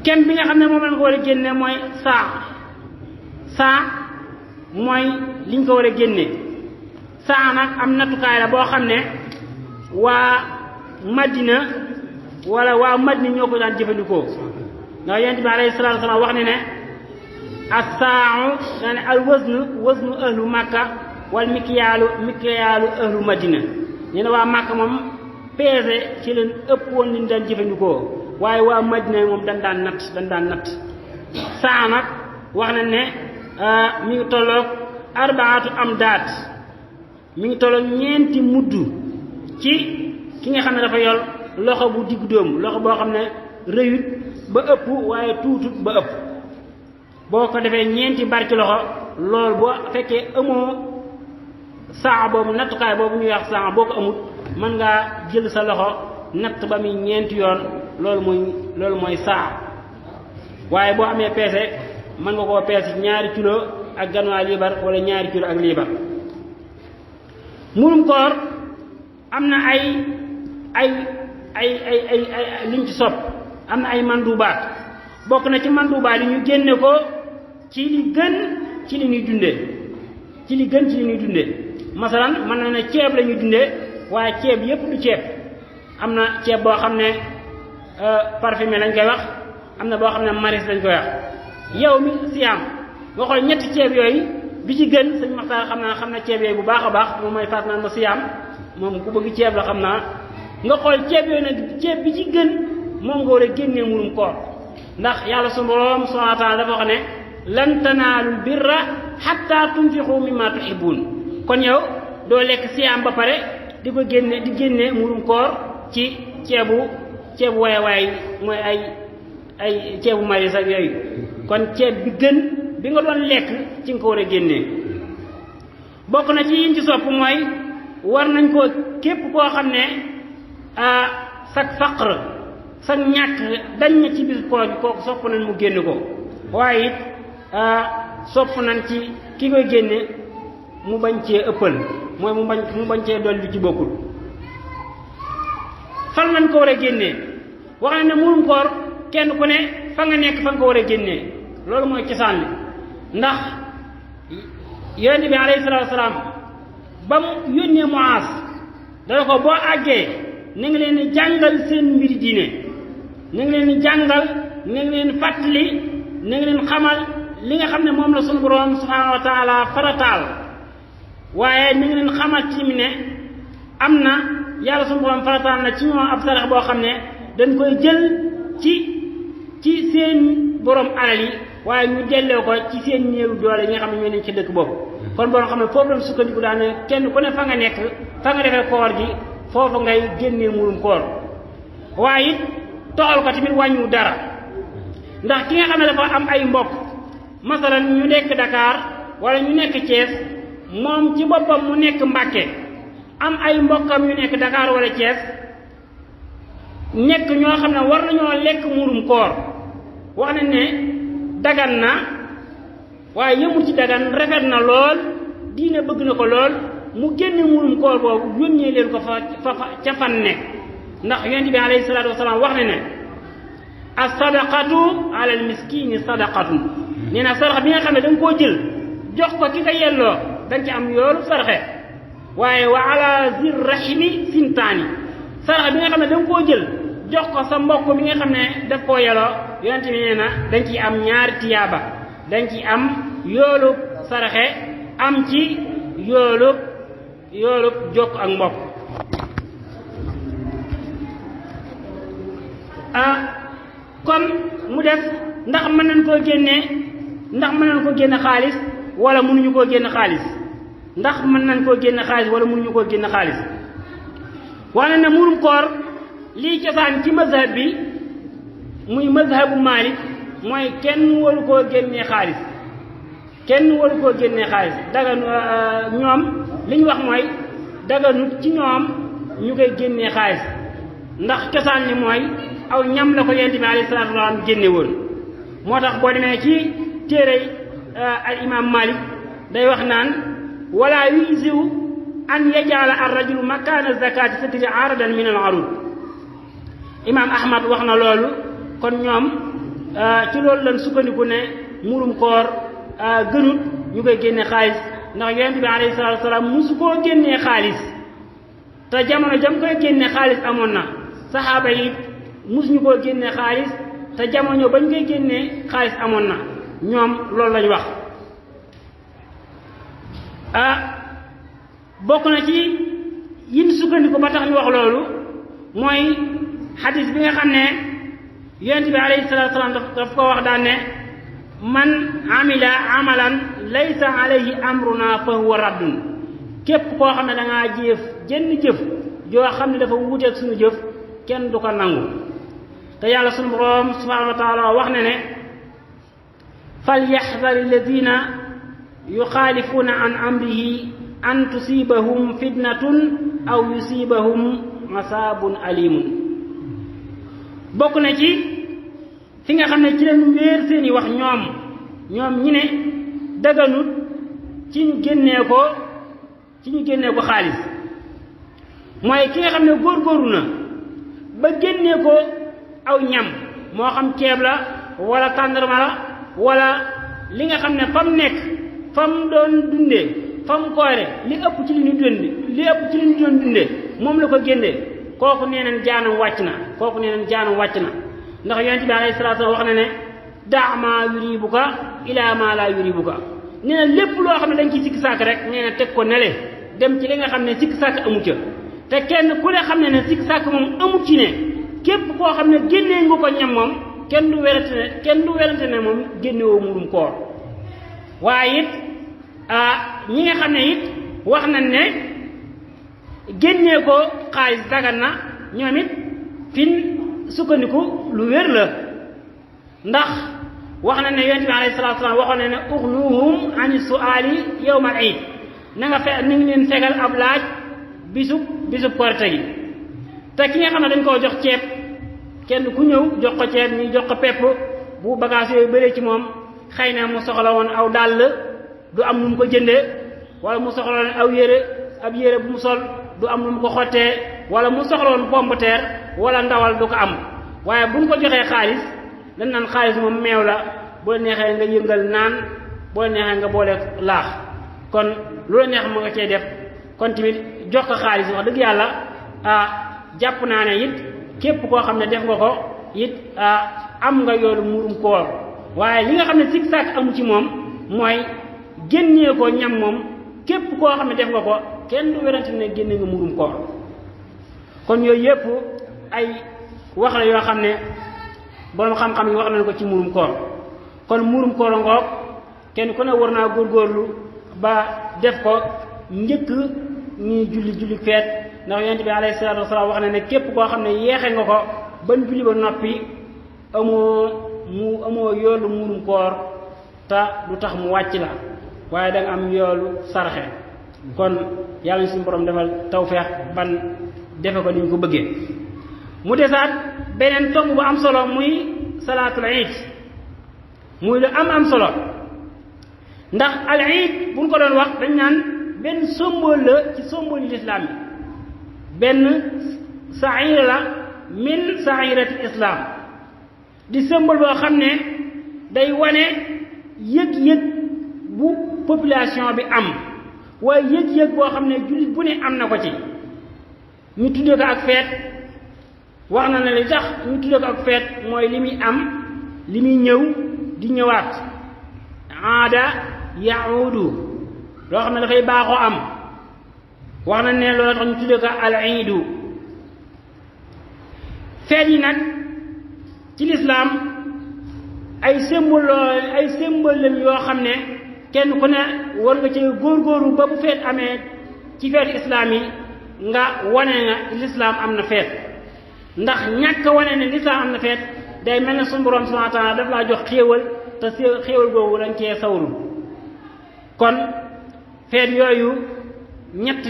kem bi nga xam ne moom lañ ko war a génne mooy saa mooy liñ ko war a génne saa nag am nattukaay la boo xam ne waa Madina wala waa Madina ñoo ko daan jëfandikoo ndax yonent bi alayhi salaatu wasalaam wax ne ne as-saa'u daa ne al waznu ahlu Makka wal mikyaalu ahlu Madina nee na waa Makka moom peese ci leen ëpp woon liñ daan jëfandikoo waaye waa Madina moom dañ daan natt saa nag wax na ne mi ngi tolloog arbaatu amdaad mi ngi tolloog ñeenti muddu ci ki nga xam ne dafa yor loxo bu diggu dóomu loxo boo xam ne rëyut ba ëpp waaye tuutut ba ëpp boo ko defee ñeenti bar ci loxo loolu boo fekkee amoo saa boobu nattukaay boobu ñuy wax saa boo ko amut mën ngaa jël sa loxo natt ba muy ñeenti yoon loolu mooy saa waaye boo amee peese mën nga koo peese ñaari kilo ak ganwaa liibar wala ñaari kilo ak liibar murum koor am na ay liñ ci sopp am na ay mandubaat bokk na ci mandubaat yi ñu génne ko ci li gën ci li ñuy dundee masalan mën na ne ceeb la ñuy dundee waaye ceeb yépp du ceeb am na ceeb boo xam ne parfumé lañ koy wax am na boo xam ne maris lañ koy wax yow mi siyaam nga xool ñetti ceeb yooyu bi ci gën sëñ Maxtaar xam na ceeb yooyu bu baax a baax moom mooy faat naan ma siyaam moom ku bëgg ceeb la xam naa nga xool ceeb yooyu nag ceeb bi ci gën moom nga war a génnee murum koor ndax yàlla sunu Boroom subhaanahu wa taala dafa wax ne lan tanaalul birra hatta tunfiqu mimma tuhibbuun kon yow doo lekk siyaam ba pare di génne murum koor ci ceebu waay mooy ay ceebu maris ak yooyu kon ceeb bi gën bi nga doon lekk ci nga ko war a génnee bokk na ci yiñ ci sopp mooy war nañ ko képp koo xam ne sag faqr sag ñàkk dañ na ci bis koor bi kooku sopp nañ mu génn ko waaye it sopp nañ ci ki koy génne mu bañ cee ëppal mooy mu bañ cee dolli ci bokkul fan lañ ko war a génnee wax na ne murum koor kenn ku ne fa nga nekk fa nga ko war a génnee loolu mooy cosaan li ndax yonent bi alayhi salaatu wasalaam ba mu yónnee Muaaz dana ko boo àggee na nga leen jàngal seen mbiri diine na nga leen jàngal na nga leen fàttali na nga leen xamal li nga xam ne moom la sunu Boroom subhaanahu wa taala farataal waaye na nga leen xamal ci mi ne am na yàlla sunu Boroom farataal na ci ñoom ab sarax boo xam ne dañ koy jël ci seen borom alal yi waaye ñu delloo ko ci seen néew doole yi nga xam ne ñoo nekk ci dëkk boobu kon boo xam ne foofu lañ sukkandiku daan ne kenn ku ne fa nga nekk fa nga defee koor gi foofu ngay génnee murum koor waaye it toxal ko tamit wàññiwu dara ndax ki nga xam ne dafa am ay mbokk masalan ñu nekk Dakar wala ñu nekk Thiès moom ci boppam mu nekk Mbàkke am ay mbokkam ñu nekk Dakar wala Thiès nekk ñoo xam ne war nañoo lekk murum koor wax nañ ne dagan na waaye yëmul ci dagan rafet na lool diine bëgg na ko lool mu génne murum koor boobu yónnee leen ko fa ca fan nekk ndax yonent bi alayhi salaatu wasalaam wax ne ne as-sadaqatu ala al-miskini sadaqatun nee na sarax bi nga xam ne da nga koo jël jox ko ki ko yelloo da nga ci am yoolu saraxe waaye wa ala zir rahimi sintaani sarax bi nga xam ne da nga koo jël jox ko sa mbokk mi nga xam ne daf koo yelloo yonent bi nee na dañ ciy am ñaari tiyaaba dañ ci am yoolub saraxe am ci yoolub jokk ak mbokk kon mu def ndax mën nañ koo génne xaalis wala mënuñu koo génne xaalis ndax mën nañ koo génne xaalis wala mënuñu koo génne xaalis wane na murum koor lii cosaan ci mazhab bi muy mazhabu Maalik mooy kenn waru koo génnee xaalis daga ñoom li ñu wax mooy daganut ci ñoom ñu koy génnee xaalis ndax cosaan li mooy aw ñam la ko yonent bi alayhi salaatu wa salaam génne woon moo tax boo demee ci téere al imam Malik day wax naan wala yujizu an yajala ar rajulu makana zakati fitri aradan min al arud imam Ahmad wax na loolu kon ñoom ci loolu lañ sukkandiku ne murum koor gënut ñu koy génne xaalis ndax yonent bi alayhi salaatu wa salaam musu koo génnee xaalis te jamono jam koy génne xaalis amoon na saxaaba yi mus ñu koo génne xaalis te jamono bañ koy génne xaalis amoon na ñoom loolu lañ wax bokk na ci yin sukkandiku ba tax ñu wax loolu mooy xadis bi nga xam ne yonent bi alayhi salaatu salaam daf ko wax daan ne man amila amalan laysa alayhi amruna fa huwa raddun képp koo xam ne da ngaa jënd jëf joo xam ne dafa wuuteeg suñu jëf kenn du ko nangu te yàlla sunu Boroom subhaanahu wa taala wax na ne falyaxdar alladina yuxaalifuuna an amrihi an tusibahum fitnatun aw yusibahum asaabun alimun bokk na ci fi nga xam ne ci leen wéer seeni wax ñoom ñi ne daganut ci ñu génnee ko xaalis mooy ki nga xam ne góorgóorlu na ba génnee ko aw ñam moo xam ceeb la wala tàndarma la wala li nga xam ne fam nekk fam doon dundee fam koore li ëpp ci li ñu doon dundee moom la ko génnee kooku nee nañ jaanam wàcc na ndax yonent bi alayhi salaatu wax na ne daa maa yuribuka ila maa laa yuribuka nee na lépp loo xam ne dañ ciy sikki sàkk rek nee na teg ko nele dem ci li nga xam ne sikki sàkk amu ca te kenn ku ne xam ne sikki sàkk moom amu ci ne képp koo xam ne génnee nga ko ñam moom kenn du werante ne moom génnewoo murum koor waaye it ñi nga xam ne it wax nañ ne génnee ko xaalis dagan na ñoom it fin sukkandiku lu wér la ndax wax na ne yonent bi alayhi salaatu salaam waxoon na ne uxnuhum ani suaali yawmal iid na nga ni ngi leen fegal ab laaj bisub korite gi te ki nga xam ne dañ koo jox ceeb kenn ku ñëw jox ko ceeb ñuy jox ko pepp bu bagage yooyu bëree ci moom xëy na mu soxla woon aw dàll du am nu mu ko jëndee wala mu soxla woon ab yére bu mu sol du am nu mu ko xottee wala mu soxla woon pomme de terre wala ndawal du ko am waaye buñ ko joxee xaalis dañ naan xaalis moom meew la bu la neexee nga yëngal naan bu la neexee nga boole laax kon lu la neex ma nga cee def kon tamit jox ko xaalis wax dëgg yàlla jàpp naa ne it képp koo xam ne def nga ko it am nga yoolu murum koor waaye li nga xam ne sikk sàkk amu ci moom mooy génnee ko ñam moom képp koo xam ne def nga ko kenn du werante ne génne nga murum koor kon yooyu yëpp ay wax la yoo xam ne borom xam-xam yi wax nañu ko ci murum koor kon murum koor ngoog kenn ku ne war naa góorgóorlu ba def ko njëkk ñuy julli feet ndax yonent bi alayhi salaatu wasalaam wax na ne képp koo xam ne yeexe nga ko ban julli ba noppi amoo yoolu murum koor te du tax mu wàcc la waaye da nga am yoolu sarxe kon yàlla ñu suñu borom defal tawfeex ban defe ko ni ñu ko bëggee mu desaat beneen tomb bu am solo muy salaatul iid muy lu am solo ndax al iid bu ñu ko doon wax dañ naan benn symbole la ci symbole yi lislaam yi benn saira la min sairati islam di symbole boo xam ne day wane yëg-yëg bu population bi am waaye yëg-yëg boo xam ne jullit bu ne am na ko ci ñu tuddee ko ak feet wax na ne li tax ñu tuddee ko ak feet mooy li muy am li muy ñëw di ñëwaat aada yaudu loo xam ne dafay baaxoo am wax na ne loolu tax ñu tuddee ko al iidu feet yi nag ci lislaam ay symbole lañ yoo xam ne kenn ku ne war nga ci góorgóorlu ba bu feet amee ci feetu islaam yi nga wane na lislaam am na feet ndax ñàkk wane ne lislaam am na feet day mel ne suñu borom subhanahu wa taala daf laa jox xéewal te xéewal googu lañ cee sawru kon feet yooyu ñetti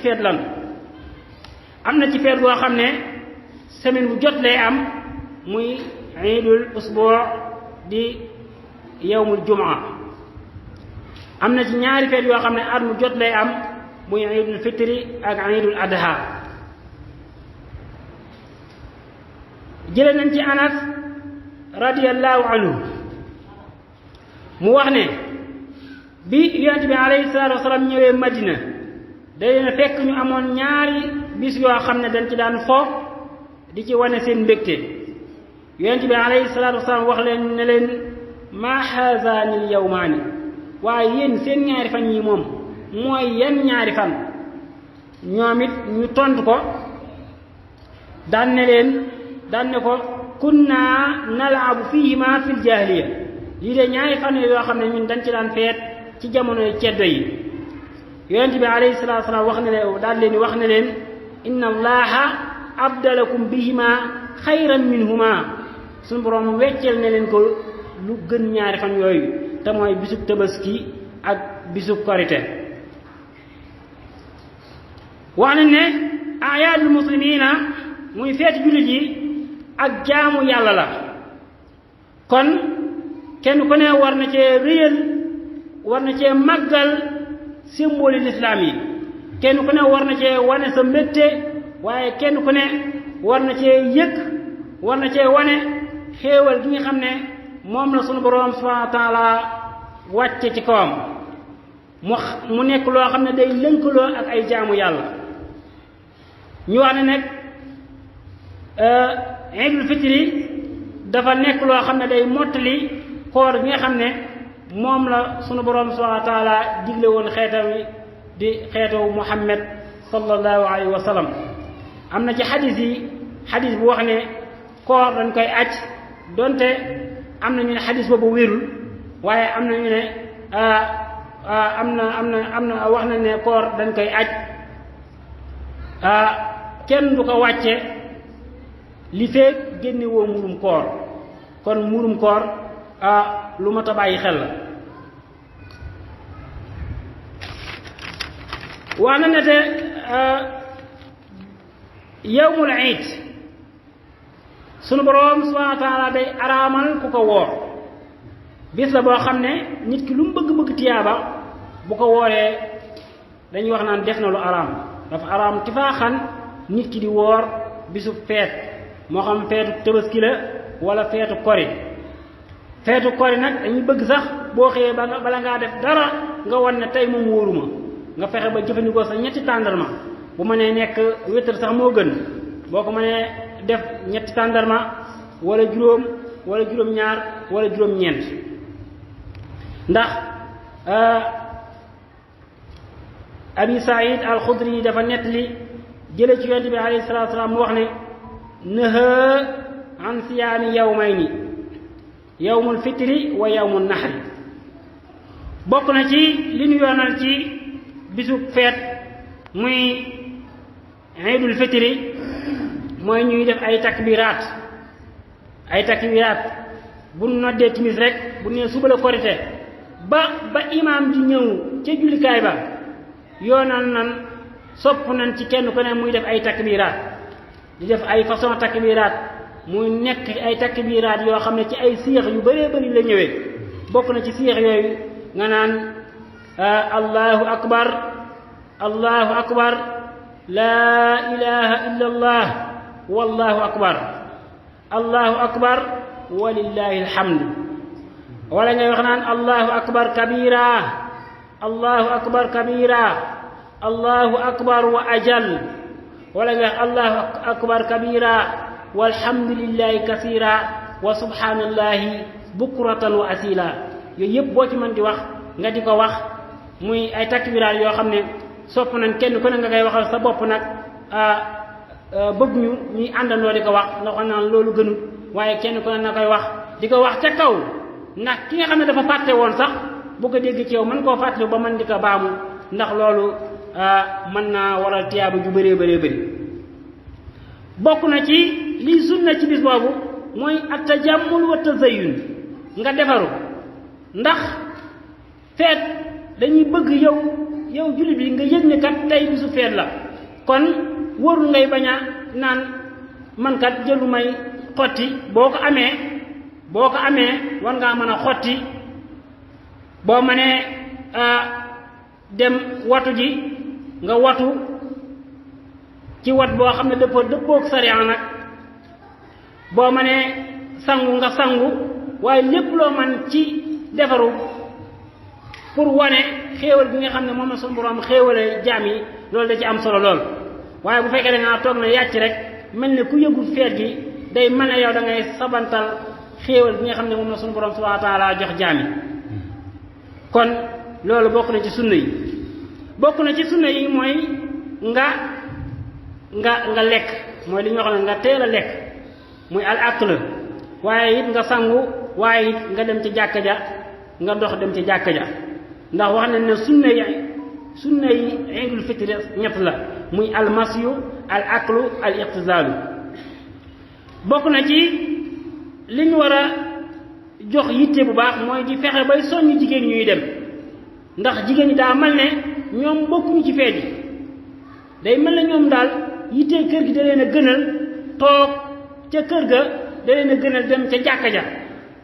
feet lan am na ci feet goo xam ne semaine bu jot lay am muy iidul usbuu di yawmul jumaa am na ci ñaari feet yoo xam ne at mu jot lay am muy iidul fitri ak iidul adha jële nañ ci anas radiyallahu anhu mu wax ne bi yonent bi alayhi salaatu wasalaam ñëwee madina day leen fekk ñu amoon ñaari bis yoo xam ne dañ ci daan fo di ci wane seen mbégte yonent bi alayhi salaatu wasalaam wax leen ne leen maa haazani l yawmaani waaye yéen seen ñaari fan yi moom mooy yan ñaari fan ñoom it ñu tontu ko daan ne ko kunna nalaabu fiihima fil jaahiliya lii de ñaari fan yoo xam ne ñun dañ ci daan feet ci jamonoy ceddo yi yonent bi alayhi salaatu wasalaam wax ne leen daal leen wax ne leen inna allaha abdalakum bihima xayran minhuma suñu borom wecceel ne leen ko lu gën ñaari fan yooyu te mooy bisub tabaski ak bisub korite wax nañ ne ayaadul muslimina muy feeti jullit yi ak jaamu yàlla la kon kenn ku ne war na cee réyal war na cee màggal symbole lislaam yi kenn ku ne war na cee wane sa mbégte waaye kenn ku ne war na cee yëg war na cee wane xéewal gi nga xam ne moom la sunu boroom subhanahu wa taala wàcce ci kawam mu nekk loo xam ne day lënkaloo ak ay jaamu yàlla ñu wax ne nag iidul fitri dafa nekk loo xam ne day mottali koor bi nga xam ne moom la sunu borom subhanahu wa taala digle woon xeetam wi di xeetu Muhammad sallallahu alayhi wa sallam. am na ci xadis bu wax ne koor dañ koy aj donte am na ñu ne xadis boobu wérul waaye am na ñu ne am na wax na ne koor dañ koy aj kenn du ko wàcce li feeg génne woo murum koor kon murum koor lu mat a bàyyi xel la. wax na ne te yawmul iid sunu boroom subhaanahu wa taala day araamal ku ko woor bis la boo xam ne nit ki lu mu bëgg-bëgg tiyaaba bu ko wooree dañuy wax naan def na lu araam dafa araam tifaaxan nit ki di woor bisu feet moo xam feetu tabaski la wala feetu kori nag dañuy bëgg sax boo xëyee bala ngaa def dara nga wan ne tey moom wóoruma nga fexe ba jëfandikoo sa ñetti tàndarma bu mënee nekk wéttar sax moo gën boo ko mënee def ñetti tàndarma wala juróom wala juróom-ñaar wala juróom-ñeent ndax Abi Saïd al-Xudri dafa nettali jële ci yonent bi alayhi salaatu wa salaam mu wax ne naha an siyaami yawmayni yawmul fitri wa yawmun nahri bokk na ci li ñu yoonal ci bisu feet muy iidul fitri mooy ñuy def ay takbiraat bu noddee timis rek bu nee suba la korite ba imaam di ñëw ca jullikaay ba yoonal nan sopp nañ ci kenn ku ne muy def ay takbiraat di def ay façon takbiraat muy nekk ay takbiraat yoo xam ne ci ay siix yu bëree bëri la ñëwee bokk na ci siix yooyu nga naan allahu akbar allahu akbar laa ilaha illa allah wallahu akbar allahu akbar walillahi alhamdu wala ngay wax naan allahu akbar kabira allahu akbar kabira allahu akbar wa ajal wala ngay wax allahu akbar kabira walhamdulillahi kasira wa subhanallahi bukratan wa asila yooyu yëpp boo ci mën di wax nga di ko wax muy ay takbiraat yoo xam ne sopp nañ kenn ku ne nga koy waxal sa bopp nag bëgg ñu ñuy àndandoo di ko wax ndax wax naan loolu gënul waaye kenn ku ne na koy wax di ko wax ca kaw ndax ki nga xam ne dafa fàtte woon sax bu ko dégg ci yow mën koo fàtte ba mën di ko baamu ndax loolu mën naa waral tiyaaba ju bëree bëri bokk na ci lii sunna ci bis boobu mooy at-tajammul wa tazayyun nga defaru ndax feet dañuy bëgg yow jullit bi nga yëg ne kat tey bisu feet la kon warul ngay bañ a naan man kat jëlu may xotti boo ko amee war ngaa mën a xotti boo mënee dem watu ji nga watu ci wat boo xam ne dëppook sariya nag boo mënee sangu nga sangu waaye lépp loo man ci defaru pour wane xéewal bi nga xam ne moom la sunu borom xéewale jaam yi loolu da ci am solo lool waaye bu fekkee da ngaa toog na yàcc rek mel ne ku yëgul feet gi day mel ne yow da ngay sabantal xéewal bi nga xam ne moom la sunu borom subhanahu wa taala jox jaam yi kon loolu bokk na ci sunna yi mooy nga lekk mooy li ñu wax ne nga teel a lekk muy al akl waaye it nga sangu waaye it nga dem ci jàkka ja nga dox dem ci jàkka ja ndax wax nañ ne sunna yi iidul fitri ñett la muy al masyu al aklu al iqtizaalu bokk na ci li ñu war a jox yitte bu baax mooy di fexe bay soññ jigéen ñuy dem ndax jigéen ñi daa mel ne ñoom bokkuñu ci feet yi day mel ne ñoom daal yitte kër gi da leen a gënal toog ca kër ga da leen a gënal dem ca jàkka ja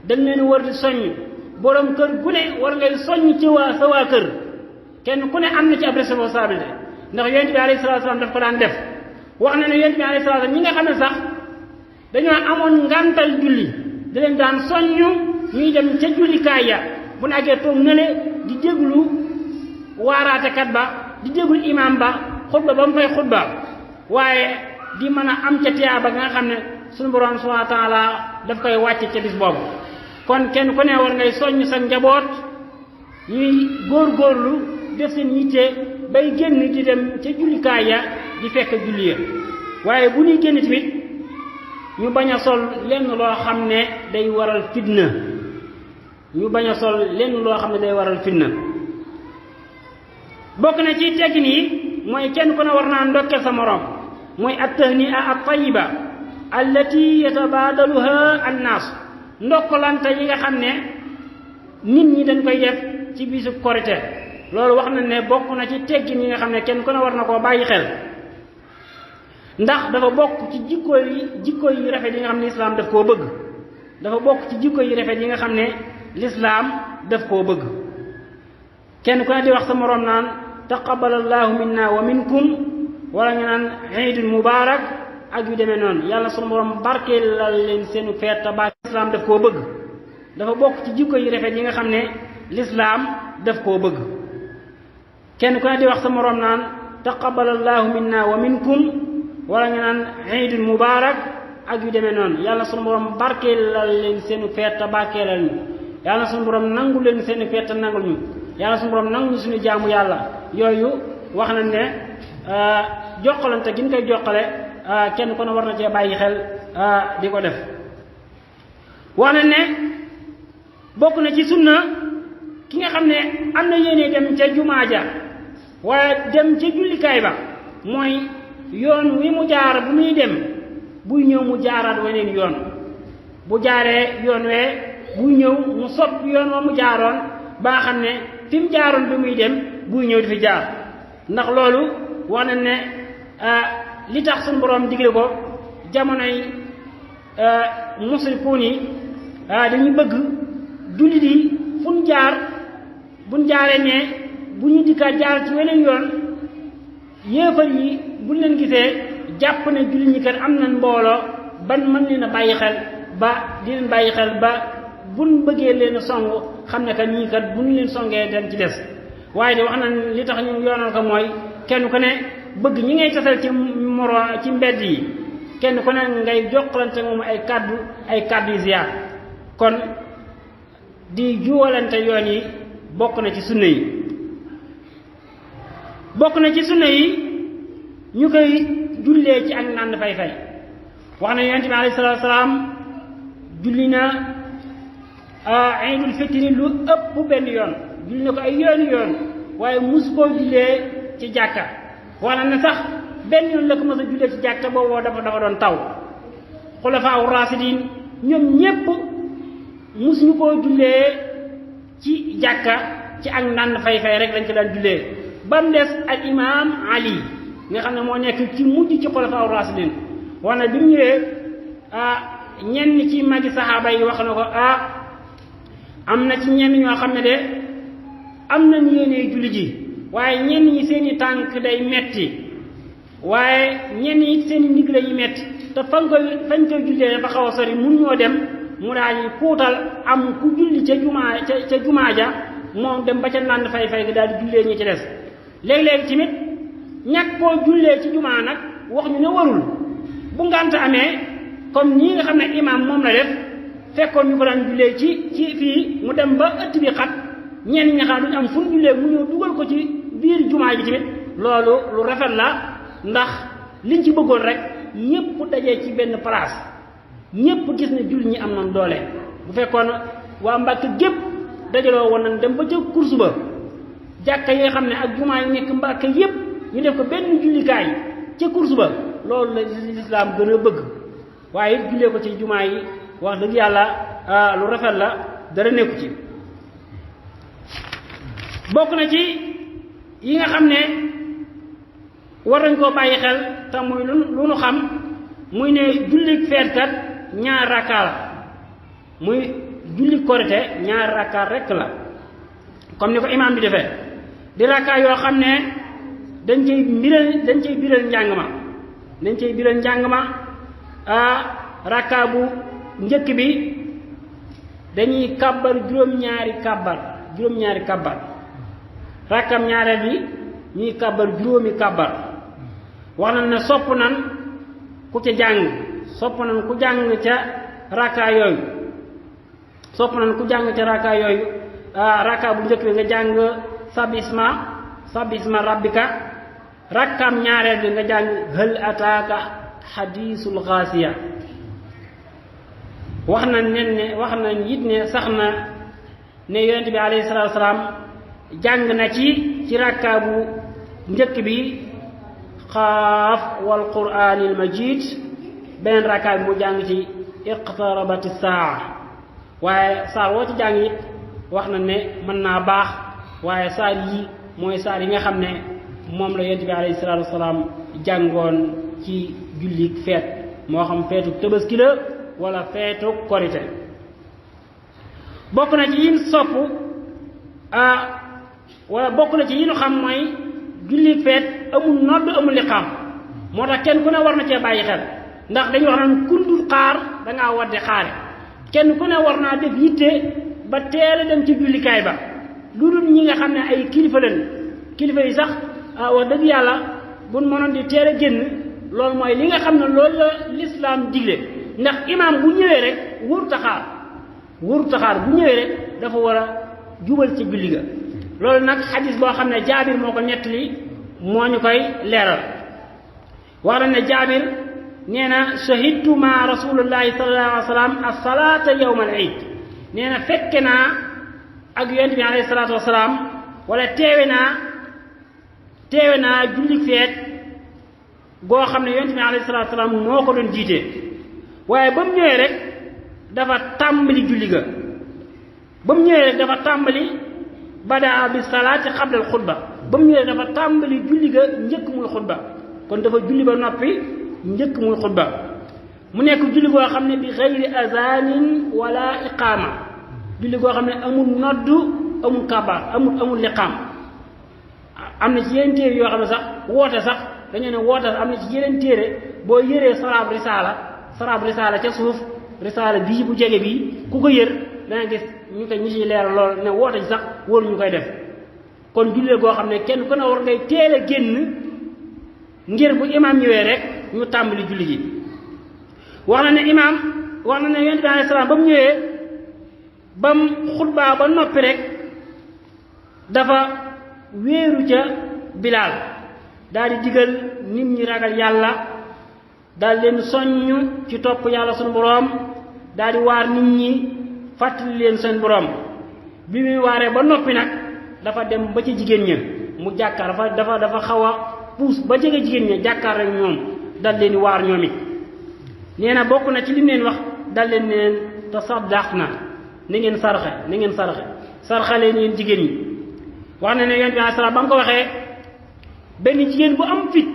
dañ leen war di soññ borom kër gu ne war ngay soññ ci sa waa kër kenn ku ne am na ci ab responsabilité ndax yonent bi alayhi salaatu salaam daf ko daan def wax na ne yonent bi alayhi salaatu salaam ñi nga xam ne sax dañoo amoon ngantal julli da leen daan soññ ñuy dem ca jullikaay ya bu àggee toog nële di déglu waaraatekat ba di déglu imaam ba xutba ba mu fay xutba waaye di mën a am ca tiyaaba nga xam ne suñu borom subhanahu wa taala daf koy wàcce ca bis boobu. kon kenn ku ne war ngay soññ sa njaboot ñuy góorgóorlu def seen yitte bay génn di dem ca jullikaay ya di fekk julli ya waaye bu ñuy génn tamit ñu bañ a sol lenn loo xam ne day waral fitna ñu bañ a sol lenn loo xam ne day waral fitna. bokk na ci teggin yi mooy kenn ku ne war naa ndokkeel sa morom mooy at-tahni'a at-tayyiba allati yatabadaluha an-nas ndokkalante yi nga xam ne nit ñi dañ koy def ci bisu korite loolu wax na ne bokk na ci teggin yi nga xam ne kenn ku ne war na koo bàyyi xel ndax dafa bokk ci jikko yi rafet yi nga xam ne lislaam daf koo bëgg dafa bokk ci jikko yi rafet yi nga xam ne lislaam daf koo bëgg kenn ku ne di wax sa moroom naan taqabbalallahu minna wa minkum wala nga naan iidul mubaarak ak yu demee noonu yàlla sunu borom barkeelal leen seenu feet te ba lislaam daf koo bëgg dafa bokk ci jikko yi rafet yi nga xam ne lislaam daf koo bëgg kenn ku ne di wax sa moroom naan taqabbalallahu minna wa minkum wala nga naan iidul mubaarak ak yu demee noonu yàlla sunu borom barkeelal leen seenu feet te barkeelal ñu yàlla sunu borom nangu leen seenu feet te nangul ñu yàlla sunu borom nangu suñu jaamu yàlla yooyu wax nañ ne jokkalante gi ñu koy jokkale kenn ku ne war na cee bàyyi xel di ko def. wax nañ ne bokk na ci sunna ki nga xam ne am na yéene dem ca jumaa ja waaye dem ca jullikaay ba mooy yoon wi mu jaar bu muy dem buy ñëw mu jaaraat weneen yoon bu jaaree yoon wee buy ñëw mu soppi yoon wa mu jaaroon ba nga xam ne fi mu jaaroon bi muy dem buy ñëw di fi jaar ndax loolu wax nañ ne li tax suñu borom digle ko jamonoy musrikuun yi dañu bëgg jullit yi fu ñu jaar buñ jaaree ne bu ñu dikkaat jaar ci weneen yoon yéefar yi buñ leen gisee jàpp ne jullit ñi kat am nañ mbooloo ban mën leen a bàyyi xel ba di leen bàyyi xel ba buñ bëggee leen song xam ne kat ñii kat buñ leen songee den ci des waaye de wax nañ li tax ñu yoonal ko mooy kenn ku ne bëgg ñi ngay tasal ci ci mbedd yi kenn ku ne ngay jokkalante moom ay kàddu yu ziyaar kon di juwalante yoon yi bokk na ci sunna yi bokk na ci sunna yi ñu koy jullee ci ak nànd fay wax na yonent bi alayhi salaatu salaam julli na iidul fitri lu ëpp benn yoon julli na ko ay yoon waaye musu koo jullee ci jàkka wax na ne sax benn yoon la ko mës a jullee ci jàkka boobu dafa doon taw xulafaa raasidiin ñoom ñépp musuñu koo jullee ci jàkka ci ak nànd fay rek lañ ko daan jullee ba mu des al imaam Ali nga xam ne moo nekk ci mujj ci xulafaa raasidiin wax na bi mu ñëwee ñenn ci magi saxaaba yi wax na ko am na ci ñenn ñoo xam ne de am nañ yéene julli ji waaye ñenn ñi seeni tànk day metti waaye ñenn ñi seeni ndigg la yi metti te fañ koy jullee dafa xaw a sori mun ñoo dem mu daal di puutal am ku julli ca jumaa ja moom dem ba ca nànd fay gi daal di jullee ñi ci des léeg-léeg tamit ñàkk koo jullee ci jumaa nag wax ñu ne warul bu ngànt amee comme ñii nga xam ne imaam moom la def fekkoon ñu ko daan jullee ci fii mu dem ba ëtt bi xat ñenn ñi xam duñu am fu ñu jullee mu ñëw dugal ko ci biir jumaa ji tamit loolu lu rafet la ndax liñ ci bëggoon rek ñépp dajee ci benn place ñépp gis ne julli ñi am nañ doole bu fekkoon waa Mbàkke gépp dajaloo woon nañ dem ba ca course ba jàkka yi nga xam ne ak jumaa yi nekk Mbàkke yépp ñu def ko benn jullikaay ca course ba loolu la lislaam gën a bëgg waaye it jullee ko ci jumaa yi wax dëgg yàlla lu rafet la dara nekku ci bokk na ci yi nga xam ne war nañ koo bàyyi xel te muy lu nu xam muy ne julli feetkat ñaar rakkaa la muy julli korite ñaar rakkaa rekk la comme ni ko imaam bi defee di rakkaa yoo xam ne dañ cay biral njàng ma rakkaa bu njëkk bi dañuy kàbbar juróom-ñaari kàbbar rakkam ñaareel bi ñuy kàbbar juróomi kàbbar wax na ne sopp nan ku ca jàng sopp nañ ku jàng ca rakka yooyu rakka bu njëkk bi nga jàng sabisma rabbika rakkam ñaareel bi nga jàng hal ataaka xadiisul xaasiya wax nañ it ne sax na ne yonent bi alayhi salaatu wasalaam jàng na ci rakka bu njëkk bi xaaf wal quraanil majiid beneen rakka bi mu jàng ci iqtarabati saa waaye saar woo ci jàng it wax na ne mën naa baax waaye saar yi mooy saar yi nga xam ne moom la yonent bi alayhi salaatu wasalaam jàngoon ci julli feet moo xam feetu tabaski la wala feetu korite bokk na ci yin sopp wala bokk na ci yi ñu xam mooy julli feet amul nodd amul liqaam moo tax kenn ku ne war na cee bàyyi xel ndax dañuy wax naan kundul xaar dangaa wadde xaare kenn ku ne war naa def yitte ba teel a dem ci jullikaay ba lu dul ñi nga xam ne ay kilifa lañ kilifa yi sax wax dëgg yàlla buñ mënoon di teel a génn loolu mooy li nga xam ne loolu la lislaam digle ndax imaam bu ñëwee rek wóoru taxaar bu ñëwee rek dafa war a jubal ci julli ga loolu nag xadis boo xam ne jaabir moo ko nettali moo ñu koy leeral wax na ne jaabir nee na shahidtu ma rasulullahi sallallahu alayhi wa sallam as-salaata yawma al-iid nee na fekke naa ak yonent bi alayhi salaatu wasalaam wala teewe naa julli feet goo xam ne yonent bi alayhi salaatu wasalaam moo ko doon jiite waaye ba mu ñëwee rek dafa tàmbali julli ga ba mu ñëwee rek dafa tàmbali badaa bi salaati xablal xutba ba mu ñëwee dafa tàmbali julli ga njëkk muy xutba kon dafa julli ba noppi njëkk muy xutba mu nekk julli goo xam ne bi xayri azaanin wala iqaama julli goo xam ne amul noddu amul kabaar amul liqaam am na ci yeneen téere yoo xam ne sax woote sax dañoo ne woote am na ci yeneen téere boo yëree saraab risaala ca suuf risaala bii bu jege bii ku ko yër danga gis ñu ciy leeral lool ne woote ci sax waruñu koy def kon jullee goo xam ne kenn ku ne war ngay teel a génn ngir bu imaam ñëwee rek ñu tàmbali julli ji wax na ne yonent bi alayhi salaam ba mu ñëwee ba mu xutbaa ba noppi rek dafa wéeru ca Bilaal daal di digal nit ñi ragal yàlla daal leen soññ ci topp yàlla suñu boroom daal di waar nit ñi fàttali leen seen boroom bi muy waaree ba noppi nag dafa dem ba ci jigéen ña mu jàkkaar dafa xaw a puus ba jege jigéen ña jàkkaar rek ñoom dal leen di waar ñoom it nee na bokk na ci li mu leen wax dal leen neen tasaddaqna na ngeen sarxe leen yéen jigéen ñi wax na ne yonent bi alayhi salaam ba mu ko waxee benn jigéen bu am fit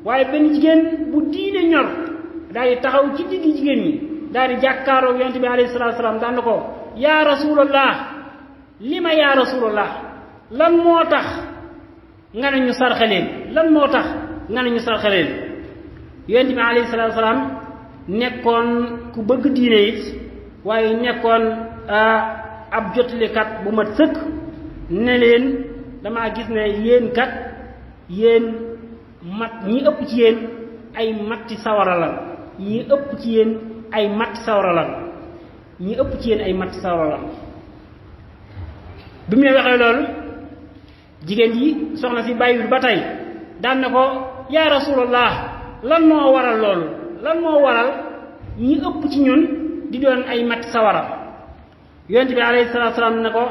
waaye benn jigéen bu diine ñor daal di taxaw ci diggi jigéen ñi daal di jàkkaaroo yonent bi alayhi salaam daan na ko yaa rasulallah li ma yaa rasulallah lan moo tax nga ne ñu sarxe leen yonent bi alayhi salaam nekkoon ku bëgg diine it waaye nekkoon ab jotlikat bu mat sëkk ne leen damaa gis ne yéen ñi ëpp ci yéen ay matti sawara lan bi mu ne waxee loolu jigéen yi soxna si bàyyiwul ba tey daan na ko yaa rasulallah lan moo waral ñi ëpp ci ñun di doon ay matti sawara yonent bi alayhi salaatu salaam ne ko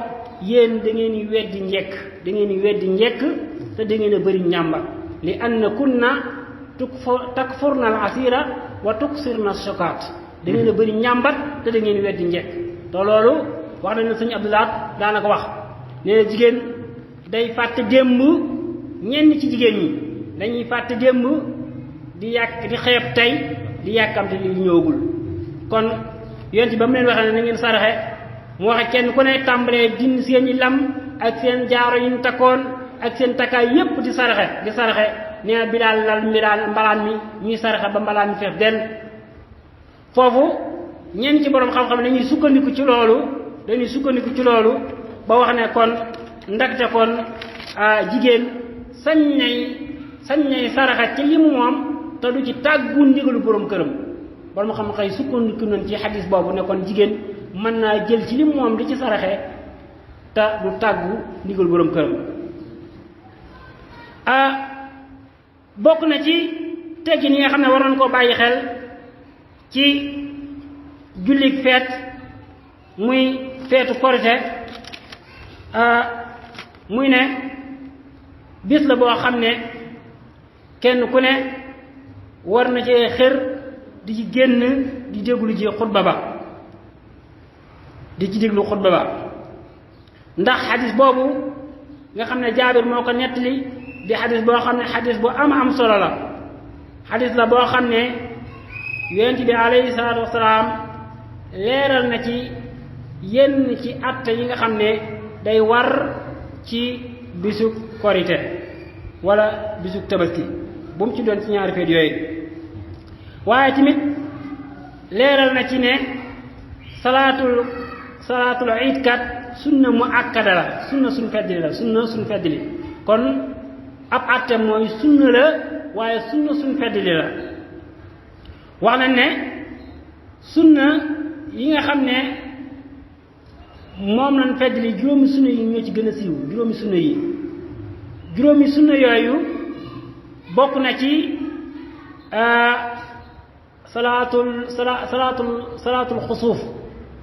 yéen da ngeen di weddi njekk te da ngeen a bëri ñàmba li anna kunna takfurna al asira wa tuksirna shokaat da ngeen a bëri ñàmbat te da ngeen weddi njekk te loolu wax nañ ne sëñ Abdoulaat daana ko wax nee na jigéen day fàtte démb ñenn ci jigéen ñi dañuy fàtte démb di xeeb tey di yàkkamte li ñëwagul kon yonent ba mu leen waxee ne na ngeen saraxe mu waxe kenn ku ne tàmbalee jinn seen i lam ak seen jaaro yi ñu takkoon ak seen takkaay yépp di saraxe nee na Bilaal lal mbalaan mi ñuy saraxe ba mbalaan mi fees den foofu ñenn ci boroom xam-xam dañuy sukkandiku ci loolu ba wax ne kon ndakte kon jigéen sañ nay saraxe ci li mu moom te du ci tàggu ndigalu boroom këram borom xam-xam xëy sukkandiku nañ ci xadis boobu ne kon jigéen mën naa jël ci lim moom di ci saraxe te du tàggu ndigal borom këram. bokk na ci teggin yi nga xam ne war nañ koo bàyyi xel ci jullit feet muy feetu korite muy ne bis la boo xam ne kenn ku ne war na cee xër di ci génn di déglu ji xutba ba di ci déglu xutba ba ndax xadis boobu nga xam ne Jaabir moo ko nettali di xadis boo xam ne xadis bu am solo la xadis la boo xam ne yonent bi alayhi salaatu wasalaam leeral na ci yenn ci atte yi nga xam ne day war ci bisu korite wala bisu tabaski bu mu ci doon ci ñaari feet yooyu waaye tamit leeral na ci ne salaatul iid kat sunna mu akkada la sunna suñ feddili kon ab atte mooy sunna la waaye sunna suñ feddili la wax nañ ne sunna yi nga xam ne moom lañ feddili juróomi sunna yi ñoo ci gën a siiw juróomi sunna yooyu bokk na ci salaatul xusuuf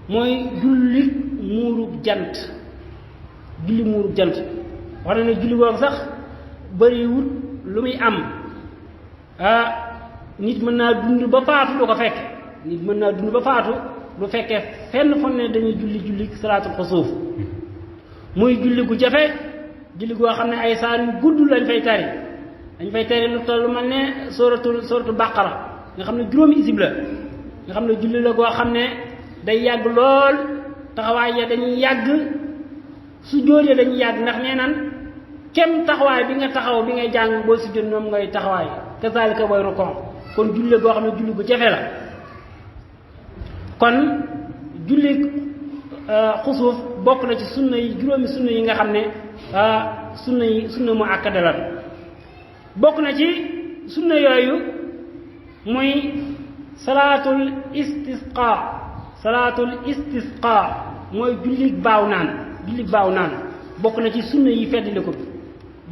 mooy julli muurub jant wax na ne julli boobu sax bariwut lu muy am nit mën naa dund ba faatu du ko fekke du fekkee fenn fon ne dañuy julli salaatul xusuuf muy julli gu jafe julli goo xam ne ay saar yu gudd lañ fay tari lu toll mel ne sóoratu baqara nga xam ne juróomi isib la nga xam ne julli la goo xam ne day yàgg lool taxawaay ya dañuy yàgg sujjóot ya dañuy yàgg ndax nee nan kem taxawaay bi nga taxaw bi ngay jàng boo sujjóot moom ngay taxawaay kazaalika booy rukon kon julli la goo xam ne julli gu jafe la kon julli xusuuf bokk na ci sunna yi juróomi sunna yi nga xam ne sunna mu akkada la bokk na ci sunna yooyu muy salaatul istisqa mooy jullig baaw naan bokk na ci sunna yi feddali ko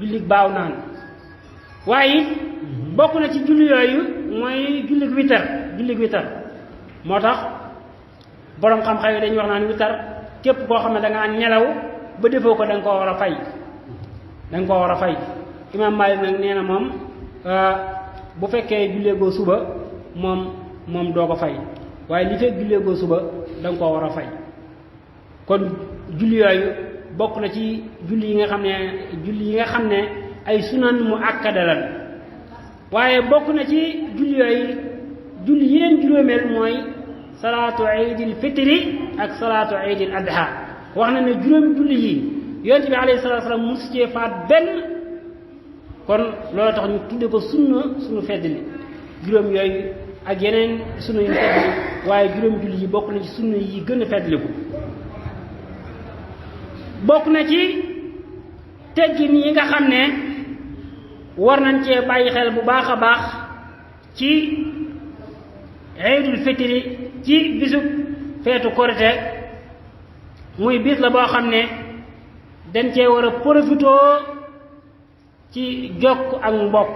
jullig baaw naan waaye it bokk na ci julli yooyu mooy jullig witar moo tax boroom xam-xam yi dañuy wax naan witar képp koo xam ne dangaa nelaw ba defoo ko da nga koo war a fay imaam Maalik nag nee na moom bu fekkee julleegoo suba moom doo ko fay waaye li fekk julleegoo suba da nga koo war a fay kon julli yooyu bokk na ci julli yi nga xam ne ay sunan mu akkada lan waaye bokk na ci julli yooyu julli yi leen juróomeel mooy salaatu iidil fitri ak salaatu iidil adha wax na ne juróomi julli yi yonent bi alayhi salaatu salaam mosu cee faat benn kon loolu tax ñu tudde ko sunu feddali juróom yooyu ak yeneen sunna yu feddali waaye juróom julli yi bokk na ci sunna yi gën a feddaliku bokk na ci teggin yi nga xam ne war nañ cee bàyyi xel bu baax a baax ci iidul fitri ci bisu feetu korite muy bis la boo xam ne dañ cee war a profitoo ci jokk ak mbokk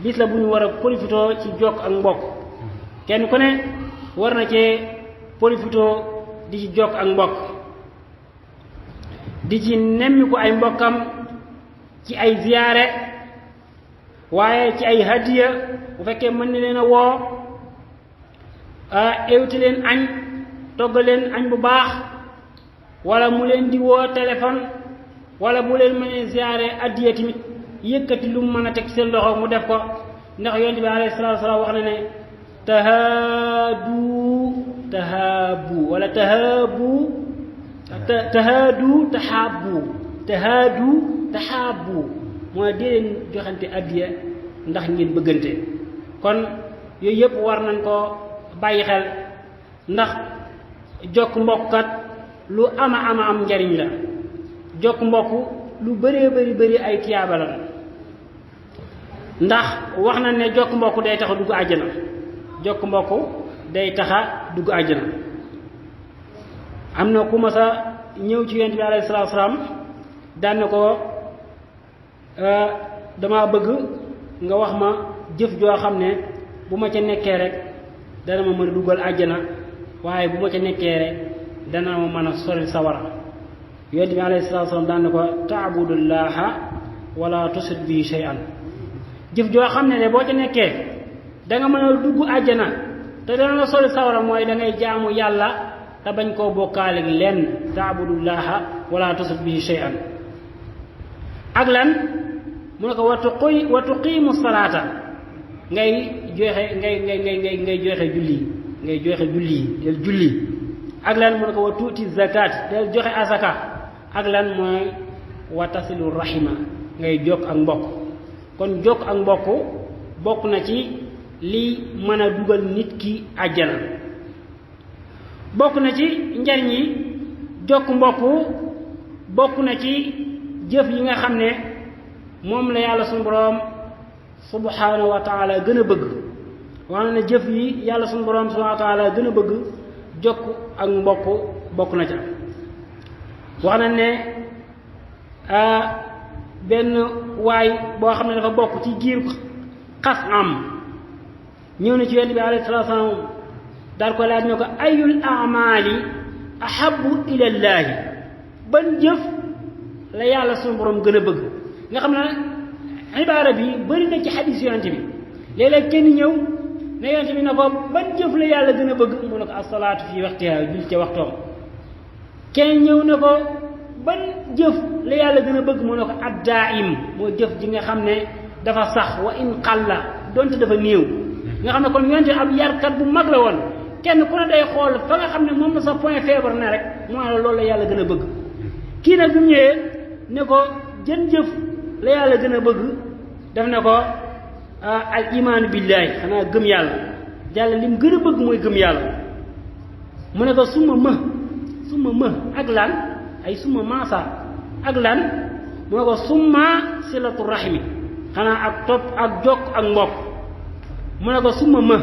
bis la bu ñu war a profitoo ci jokk ak mbokk kenn ku ne war na cee profitoo di ci jokk ak mbokk di ci nemmiku ay mbokkam ci ay ziyaare waaye ci ay hadiya bu fekkee mën na leen a woo évité leen añ toggal leen añ bu baax wala mu leen di woo téléphone wala bu leen mënee ziyaare addiya tamit yëkkati lu mu mën a teg ci seen loxo mu def ko ndax yonent bi alayhi salaatu wa salaam wax na ne tahaadu mooy dee leen joxante addiya ndax ngeen bëggante kon yooyu yëpp war nañ ko bàyyi xel ndax jokk mbokkat lu ama am njariñ la jokk mbokk lu bëree bëri ay tiyaaba la ndax wax na ne jokk mbokk day tax a dugg àjjana jokk mbokk day taxa dugg àjjana. am na ku ma sa ñëw ci yonent bi alayhi salaatu salaam daan na ko dama bëgg nga wax ma jëf joo xam ne bu ma ca nekkee rek dana ma mën a duggal àjjana waaye bu ma ca nekkee rek dana ma mën a sori sawara. yonent bi alayhi salaatu salaam daan na ko taabudullaha wala tushrik bihi shay'an, jëf joo xam ne de boo ca nekkee da nga mën a dugg àjjana te dana la sori sawara mooy da ngay jaamu yàlla te bañ koo bokkaale lenn. taabudullaha wala tushrik bihi shay'an. ak lan mu ne ko wa tuqiimu salaata, ngay joxe ngay joxe julli ngay joxe julli del julli. ak lan mu ne ko wa tuuti zakat, del joxe asaka. ak lan mooy wa tasilu rahima, ngay jokk ak mbokk. kon jokk ak mbokk bokk na ci li mën a dugal nit ki àjjana. bokk na ci njariñ yi jokk mbokk, bokk na ci jëf yi nga xam ne moom la yàlla suñu boroom subhanahu wa taala gën a bëgg. wax na ne jëf yi yàlla suñu boroom subhanahu wa taala gën a bëgg jokk ak mbokk bokk na ca. wax na ne benn waay boo xam ne dafa bokk ci giir xas am ñëw na ci yonent bi alayhi salaatu salaam daal ko laaj ne ko ayul amali ahabu ilallaahi, ban jëf la yàlla suñu borom gën a bëgg. nga xam ne ibaara bi bëri na ci xadiis yonent bi. léeg-léeg kenn ñëw ne yonent bi ne ko ban jëf la yàlla gën a bëgg, mu ne ko as-salaatu fii waqtihaa, jul ca waxtoom. kenn ñëw ne ko ban jëf la yàlla gën a bëgg, mu ne ko ad-daa'im, moo jëf ji nga xam ne dafa sax wa in qalla, donte dafa néew. nga xam ne kon yonent ab yarkat bu mag la woon. kenn ku ne day xool fa nga xam ne moom la sa point faible ne rek moo la loolu la yàlla gën a bëgg. kii nag bu ñëwee ne ko jën jëf la yàlla gën a bëgg, def ne ko al imaanu billaahi, xanaa gëm yàlla. yàlla lim gën a bëgg mooy gëm yàlla. mu ne ko suma më ak lan, ay suma maasa ak lan, mu ne ko summa silatu rahimi, xanaa ak topp ak jokk ak mbokk. mu ne ko suma më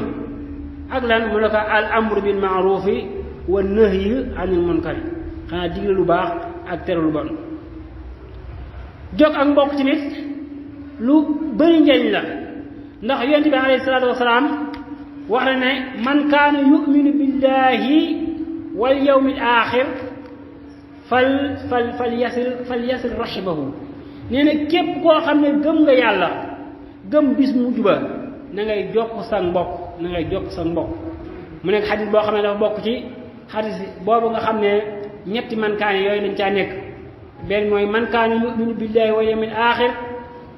ak lan, mu ne ko al amru bil maarufi wa nahyi anil munkari, xanaa digle lu baax ak tere lu bon. jokk ak mbokk tamit lu bëri njariñ la, ndax yonent bi alayhi salaatu wasalaam wax na ne man kaana yuminu billahi wal yawmil aaxir fal yasil rahimahu. nee na képp koo xam ne gëm nga yàlla gëm bis mu mujj ba na ngay jokk sa mbokk, na ngay jokk sa mbokk. mu nekk xadis boo xam ne dafa bokk ci xadis boobu nga xam ne ñetti man kaane yooyu dañ caa nekk. benn mooy man kaana yuminu billahi wal yawmil aaxir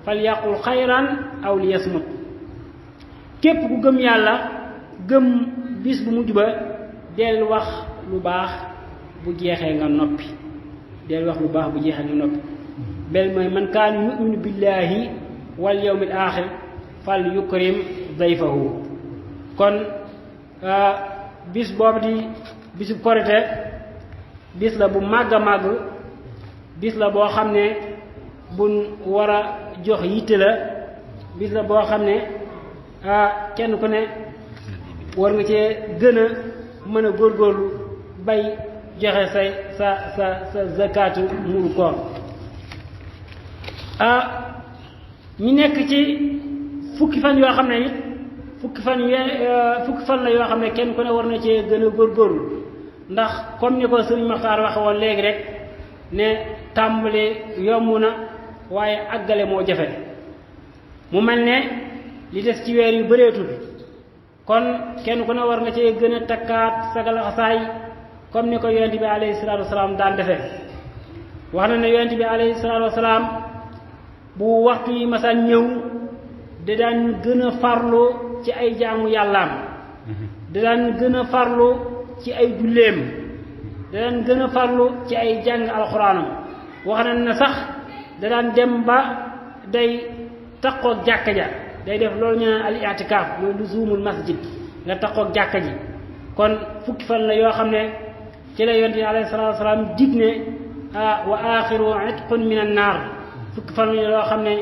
fal yaqul xayran aw li yasmut. képp ku gëm yàlla gëm bis bu mujj ba del wax lu baax bu jeexee nga noppi, del wax lu baax bu jeexee nga noppi. benn mooy man kaana yuminu billahi wal yawmil aaxir fal yukrim dayfahu. kon bis boobu di bisu korite bis la bu màgg a màgg, bis la boo xam ne buñ war a jox yitte la, bis la boo xam ne kenn ku ne war nga cee gën a mën a góorgóorlu bay joxe sa zakatu muru koor. ñu nekk ci fukki fan yoo xam ne it fukki fan la yoo xam ne kenn ku ne war na cee gën a góorgóorlu, ndax comme ni ko sëriñ Maxtaar waxe woon léegi rek ne tàmbali yomb na waaye àggale moo jafe. mu mel ne li des ci weer yu bëreetul, kon kenn ku ne war nga cee gën a takkaat sagalaxasaay comme ni ko yonent bi alayhi salaatu wasalaam daan defee. wax na ne yonent bi alayhi salaatu wasalaam bu waxtu yi masaan ñëw da daan gën a farlu ci ay jaamu yàllaam, da daan gën a farlu ci ay julleem, da daan gën a farlu ci ay jàng alxuraanam. wax na ne sax da daan dem ba day taqoog jàkka ja, day def loolu ñu naan al i'tikaaf mooy luzumul masjid, nga taqoog jàkka ji. kon fukki fan la yoo xam ne ci la yonent bi alayhi salaatu wasalaam dig ne wa aaxiru itqun min an naar. fukki fan la yoo xam ne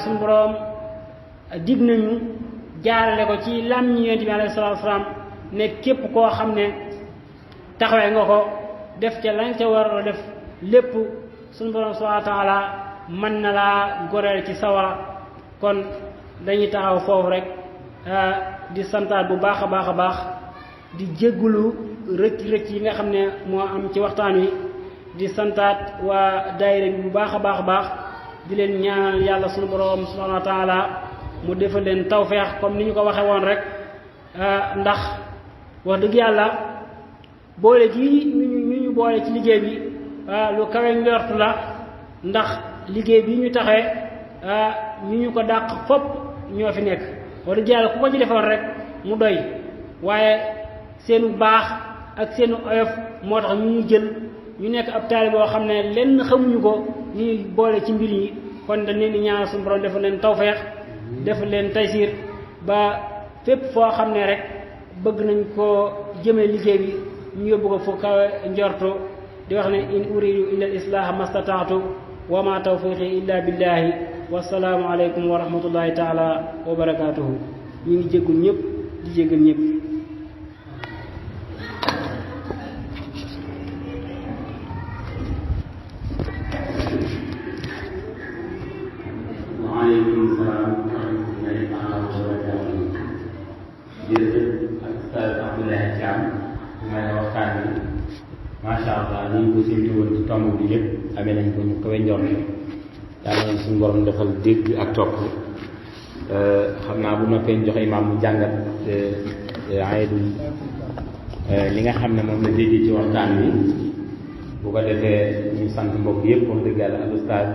suñu boroom dig nañu jaarale ko ci làmmiñu Yonent bi alayhi salaatu wasalaam ne képp koo xam ne taxawee nga ko def ca lañ ca war a def lépp suñu borom subhaanahu wa taala mën na laa goreel ci sawara. kon dañuy taxaw foofu rek di santaat bu baax a baax a baax di jéggulu rëcc yi nga xam ne moo am ci waxtaan wi di santaat waa daayira bi bu baax a baax a baax di leen ñaanal yàlla sunu borom subhanahu wa taala mu defal leen tawfeex comme ni ñu ko waxee woon rek ndax wax dëgg yàlla boole gi ñu boole ci liggéey bi lu kawe njortu la ndax liggéey bi ñu taxee ñu ko dàq fopp ñoo fi nekk wax dëgg yàlla ku ko ci defoon rek mu doy waaye seenu baax ak seenu oyof moo tax ñu jël ñu nekk ab taali boo xam ne lenn xamuñu ko ñuy boole ci mbir yi kon dañ leen di ñaanal suñu borom defal leen tawfeex defal leen taysiir ba fépp foo xam ne rek bëgg nañ koo jëmee liggéey bi ñu yóbbu ko fu kawe njortu di wax ne in uridu illa al islaaha mastataatu wa ma tawfiqi illa billahi wasalaamu aleykum wa rahmatullahi taala wa barakaatuhu. ñu ngi jéggul ñëpp di jéggal ñëpp. waaleykum salaam wa rahmatullahi taala wa barakaatuhu. jërëjëf ak Oustaz Abdoulaye Thiam may waxtaan bi macha allah ni ñu ko séntu woon ci tomb bi lépp amee nañ ko ñu kawe njort yàlla nañ suñu borom defal dégg ak topp xam naa bu noppee joxe imaam mu jàngat ayadul li nga xam ne moom la déggee ci waxtaan bi bu ko defee ñu sant mbokk yëpp wax dëgg yàlla ak Oustaz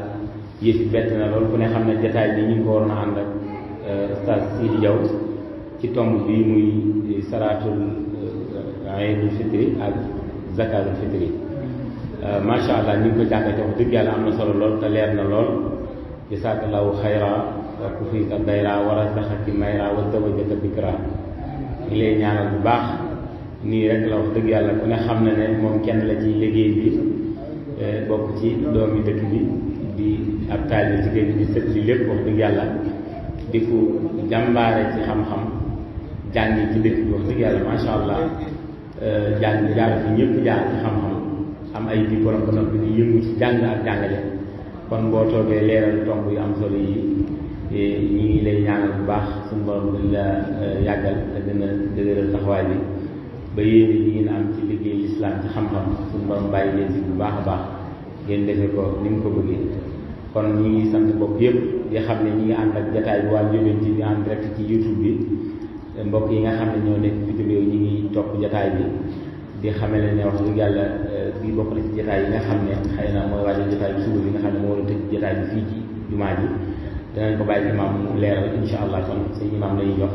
yëf yi bett na loolu ku ne xam ne jataay bi ñu ngi ko waroon a ànd ak Oustaz Sidi Diaw ci tomb bi muy salaatul ayadul fitri ak zakatul fitri macha allah ñu ngi ko jàngate wax dëgg yàlla am na solo lool te leer na lool jazakallahu xayra wa kufika dayra wa razaqaki mayra wa zawajaka bikra ngi lay ñaanal bu baax nii rek la wax dëgg yàlla ku ne xam na ne moom kenn la ci liggéey bi bokk ci doomi dëkk bi di ab taalibe ci kër gi di sët li lépp wax dëgg yàlla di ko jàmbaare ci xam-xam jàngi ci dëkk bi wax dëgg yàlla macha allah jàng jaar fi ñëpp jaar ci xam-xam am ay diplôme ba noppi di yëngu ci jàng ak jàngale kon boo toogee leeral tomb yu am solo yi ñi ngi lay ñaanal bu baax suñu borom gën la yàggal te gën a dëgëral taxawaay bi ba yéene yi ngeen am ci liggéey lislaam ci xam-xam suñu borom bàyyi leen ci bu baax a baax ngeen defee ko ni mu ko bëggee kon ñi ngi sant bopp yëpp di xam ne ñi ngi ànd ak jataay bi waa Ndiobène TV en direct ci YouTube bi mbokk yi nga xam ne ñoo nekk bitim réew ñi ngi topp jataay bi di xamale ne wax dëgg yàlla bii bokk na ci jataay yi nga xam ne xëy na mooy waajal jataay bi suba bi nga xam ne moo war a tëj jataay bi fii ci jumaa ji danañ ko bàyyi imaam mu leeral insha allah kon sëñ imaam lañuy jox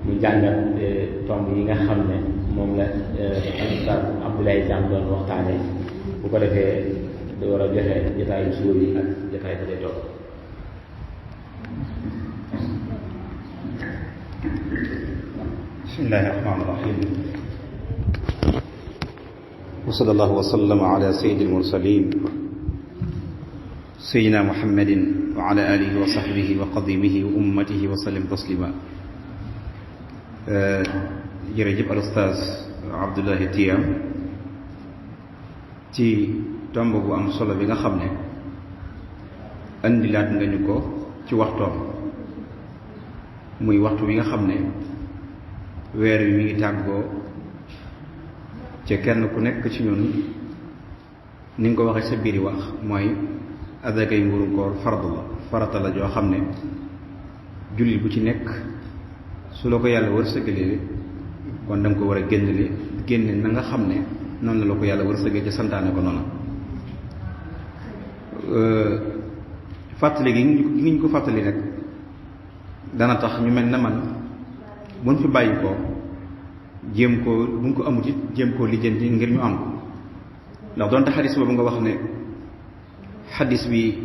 mu jàngat tomb yi nga xam ne moom la Oustaz Abdoulaye Thiam doon waxtaanee bu ko defee da war a joxe jataayu suba bi ak jataay ba day topp. bismillahi rahmaani rahim wa sallallahu wa sallama ala sayyidil mursalin sayyidina muhammadin wa ala alihi wa sahbihi wa qadimihi wa ummatihi wa sallim taslima jërëjëf al Oustaz Abdoulaye Thiam ci tomb bu am solo bi nga xam ne andilaat nga ñu ko ci waxtoom muy waxtu wi nga xam ne weer wi mi ngi tàggoo ca kenn ku nekk ci ñun ni nga ko waxee sa biiri wax mooy adakay mburu koor fardu la farata la joo xam ne jullit bu ci nekk su la ko yàlla wërsëgalee kon da nga ko war a génne na nga xam ne noonu la ko yàlla wërsëgee ca santaane ko noonu fàttali gi ngi ko fàttali rek dana tax ñu mel na man buñ fi bàyyi ko jéem koo buñ ko amut it jéem koo lijjanti ngir ñu am ko ndax doonte xadis boobu nga wax ne xadis bi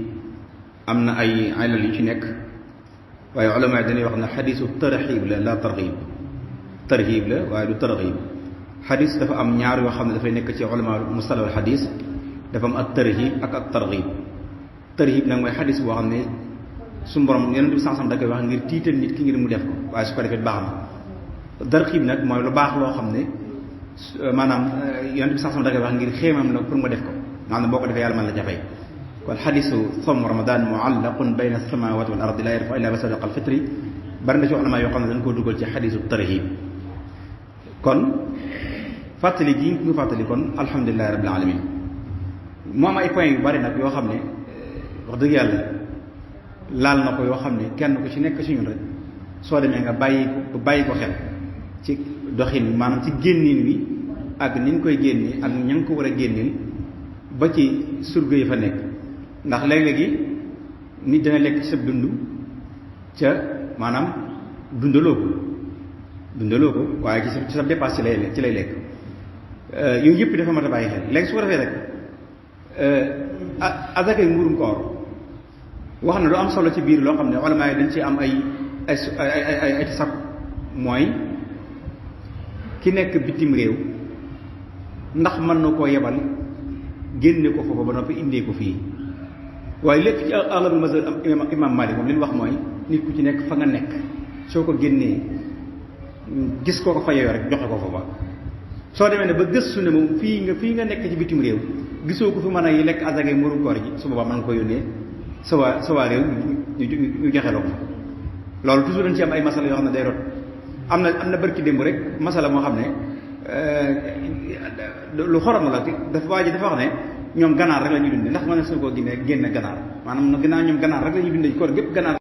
am na ay alal yu ci nekk waaye ulama yi dañuy wax ne xadisu tarxiib la la tarxiib la waaye du tarxiib xadis dafa am ñaar yoo xam ne dafay nekk ci ulama mustalahul xadis dafa am ak tarxiib ak ak tarxiib tarxiib nag mooy xadis boo xam ne suñu borom Yonent bi sansam da koy wax ngir tiital nit ki ngir mu def ko waaye su ko defee baax na tarxiib nag mooy lu baax loo xam ne maanaam Yonent bi sansam da koy wax ngir xéemam la pour nga def ko nga xam ne boo ko defee yàlla mën la jafay kon xadisu som ramadan muallaqun bayna as-samawati wal ardi la yarfa illa bi sadaqa al fitri bari na ci ulama yoo xam ne dañ koo dugal ci xadisu tarxiib kon fàttali gi nga fàttali kon alhamdulilahi rabbil alamin mu am ay points yu bari nag yoo xam ne wax dëgg yàlla laal na ko yoo xam ne kenn ku ci nekk ci ñun rek soo demee nga bàyyi ko xel ci doxin maanaam ci génnin wi ak ni ñu koy génnee ak ña ngi ko war a génneel ba ci surga yi fa nekk ndax léeg-léegi nit dana lekk ci sa dund ca maanaam dundaloo ko waaye ci sa dépasse ci lay lekk yooyu yëpp dafa mat a bàyyi xel léegi su ko defee rek azakay mburum koor wax na lu am solo ci biir loo xam ne ulama yi dañ ci am ay tasakku mooy ki nekk bitim réew ndax mën na koo yebal génne ko foofu ba noppi indee ko fii waaye lépp ci aghlabul mazhab imam Malik moom li ñu wax mooy nit ku ci nekk fa nga nekk soo ko génnee gis koo ko fa yeyoo rek joxe ko foofa soo demee ne ba gëstu ne moom fii nga nekk ci bitim réew gisoo ko fi mën a yi lekk azakay mburum koor ji su boobaa mën nga ko yónnee sa waa réew ñu joxe la ko loolu toujours dañ ci am ay masala yoo xam ne day rot am na barki démb rek masala moo xam ne lu xorom la dafa waa ji dafa wax ne ñoom ganaar rek la ñuy dundee ndax mën na su ko génne ganaar maanaam gannaaw ñoom ganaar rek la ñuy dundee koor gépp ganaar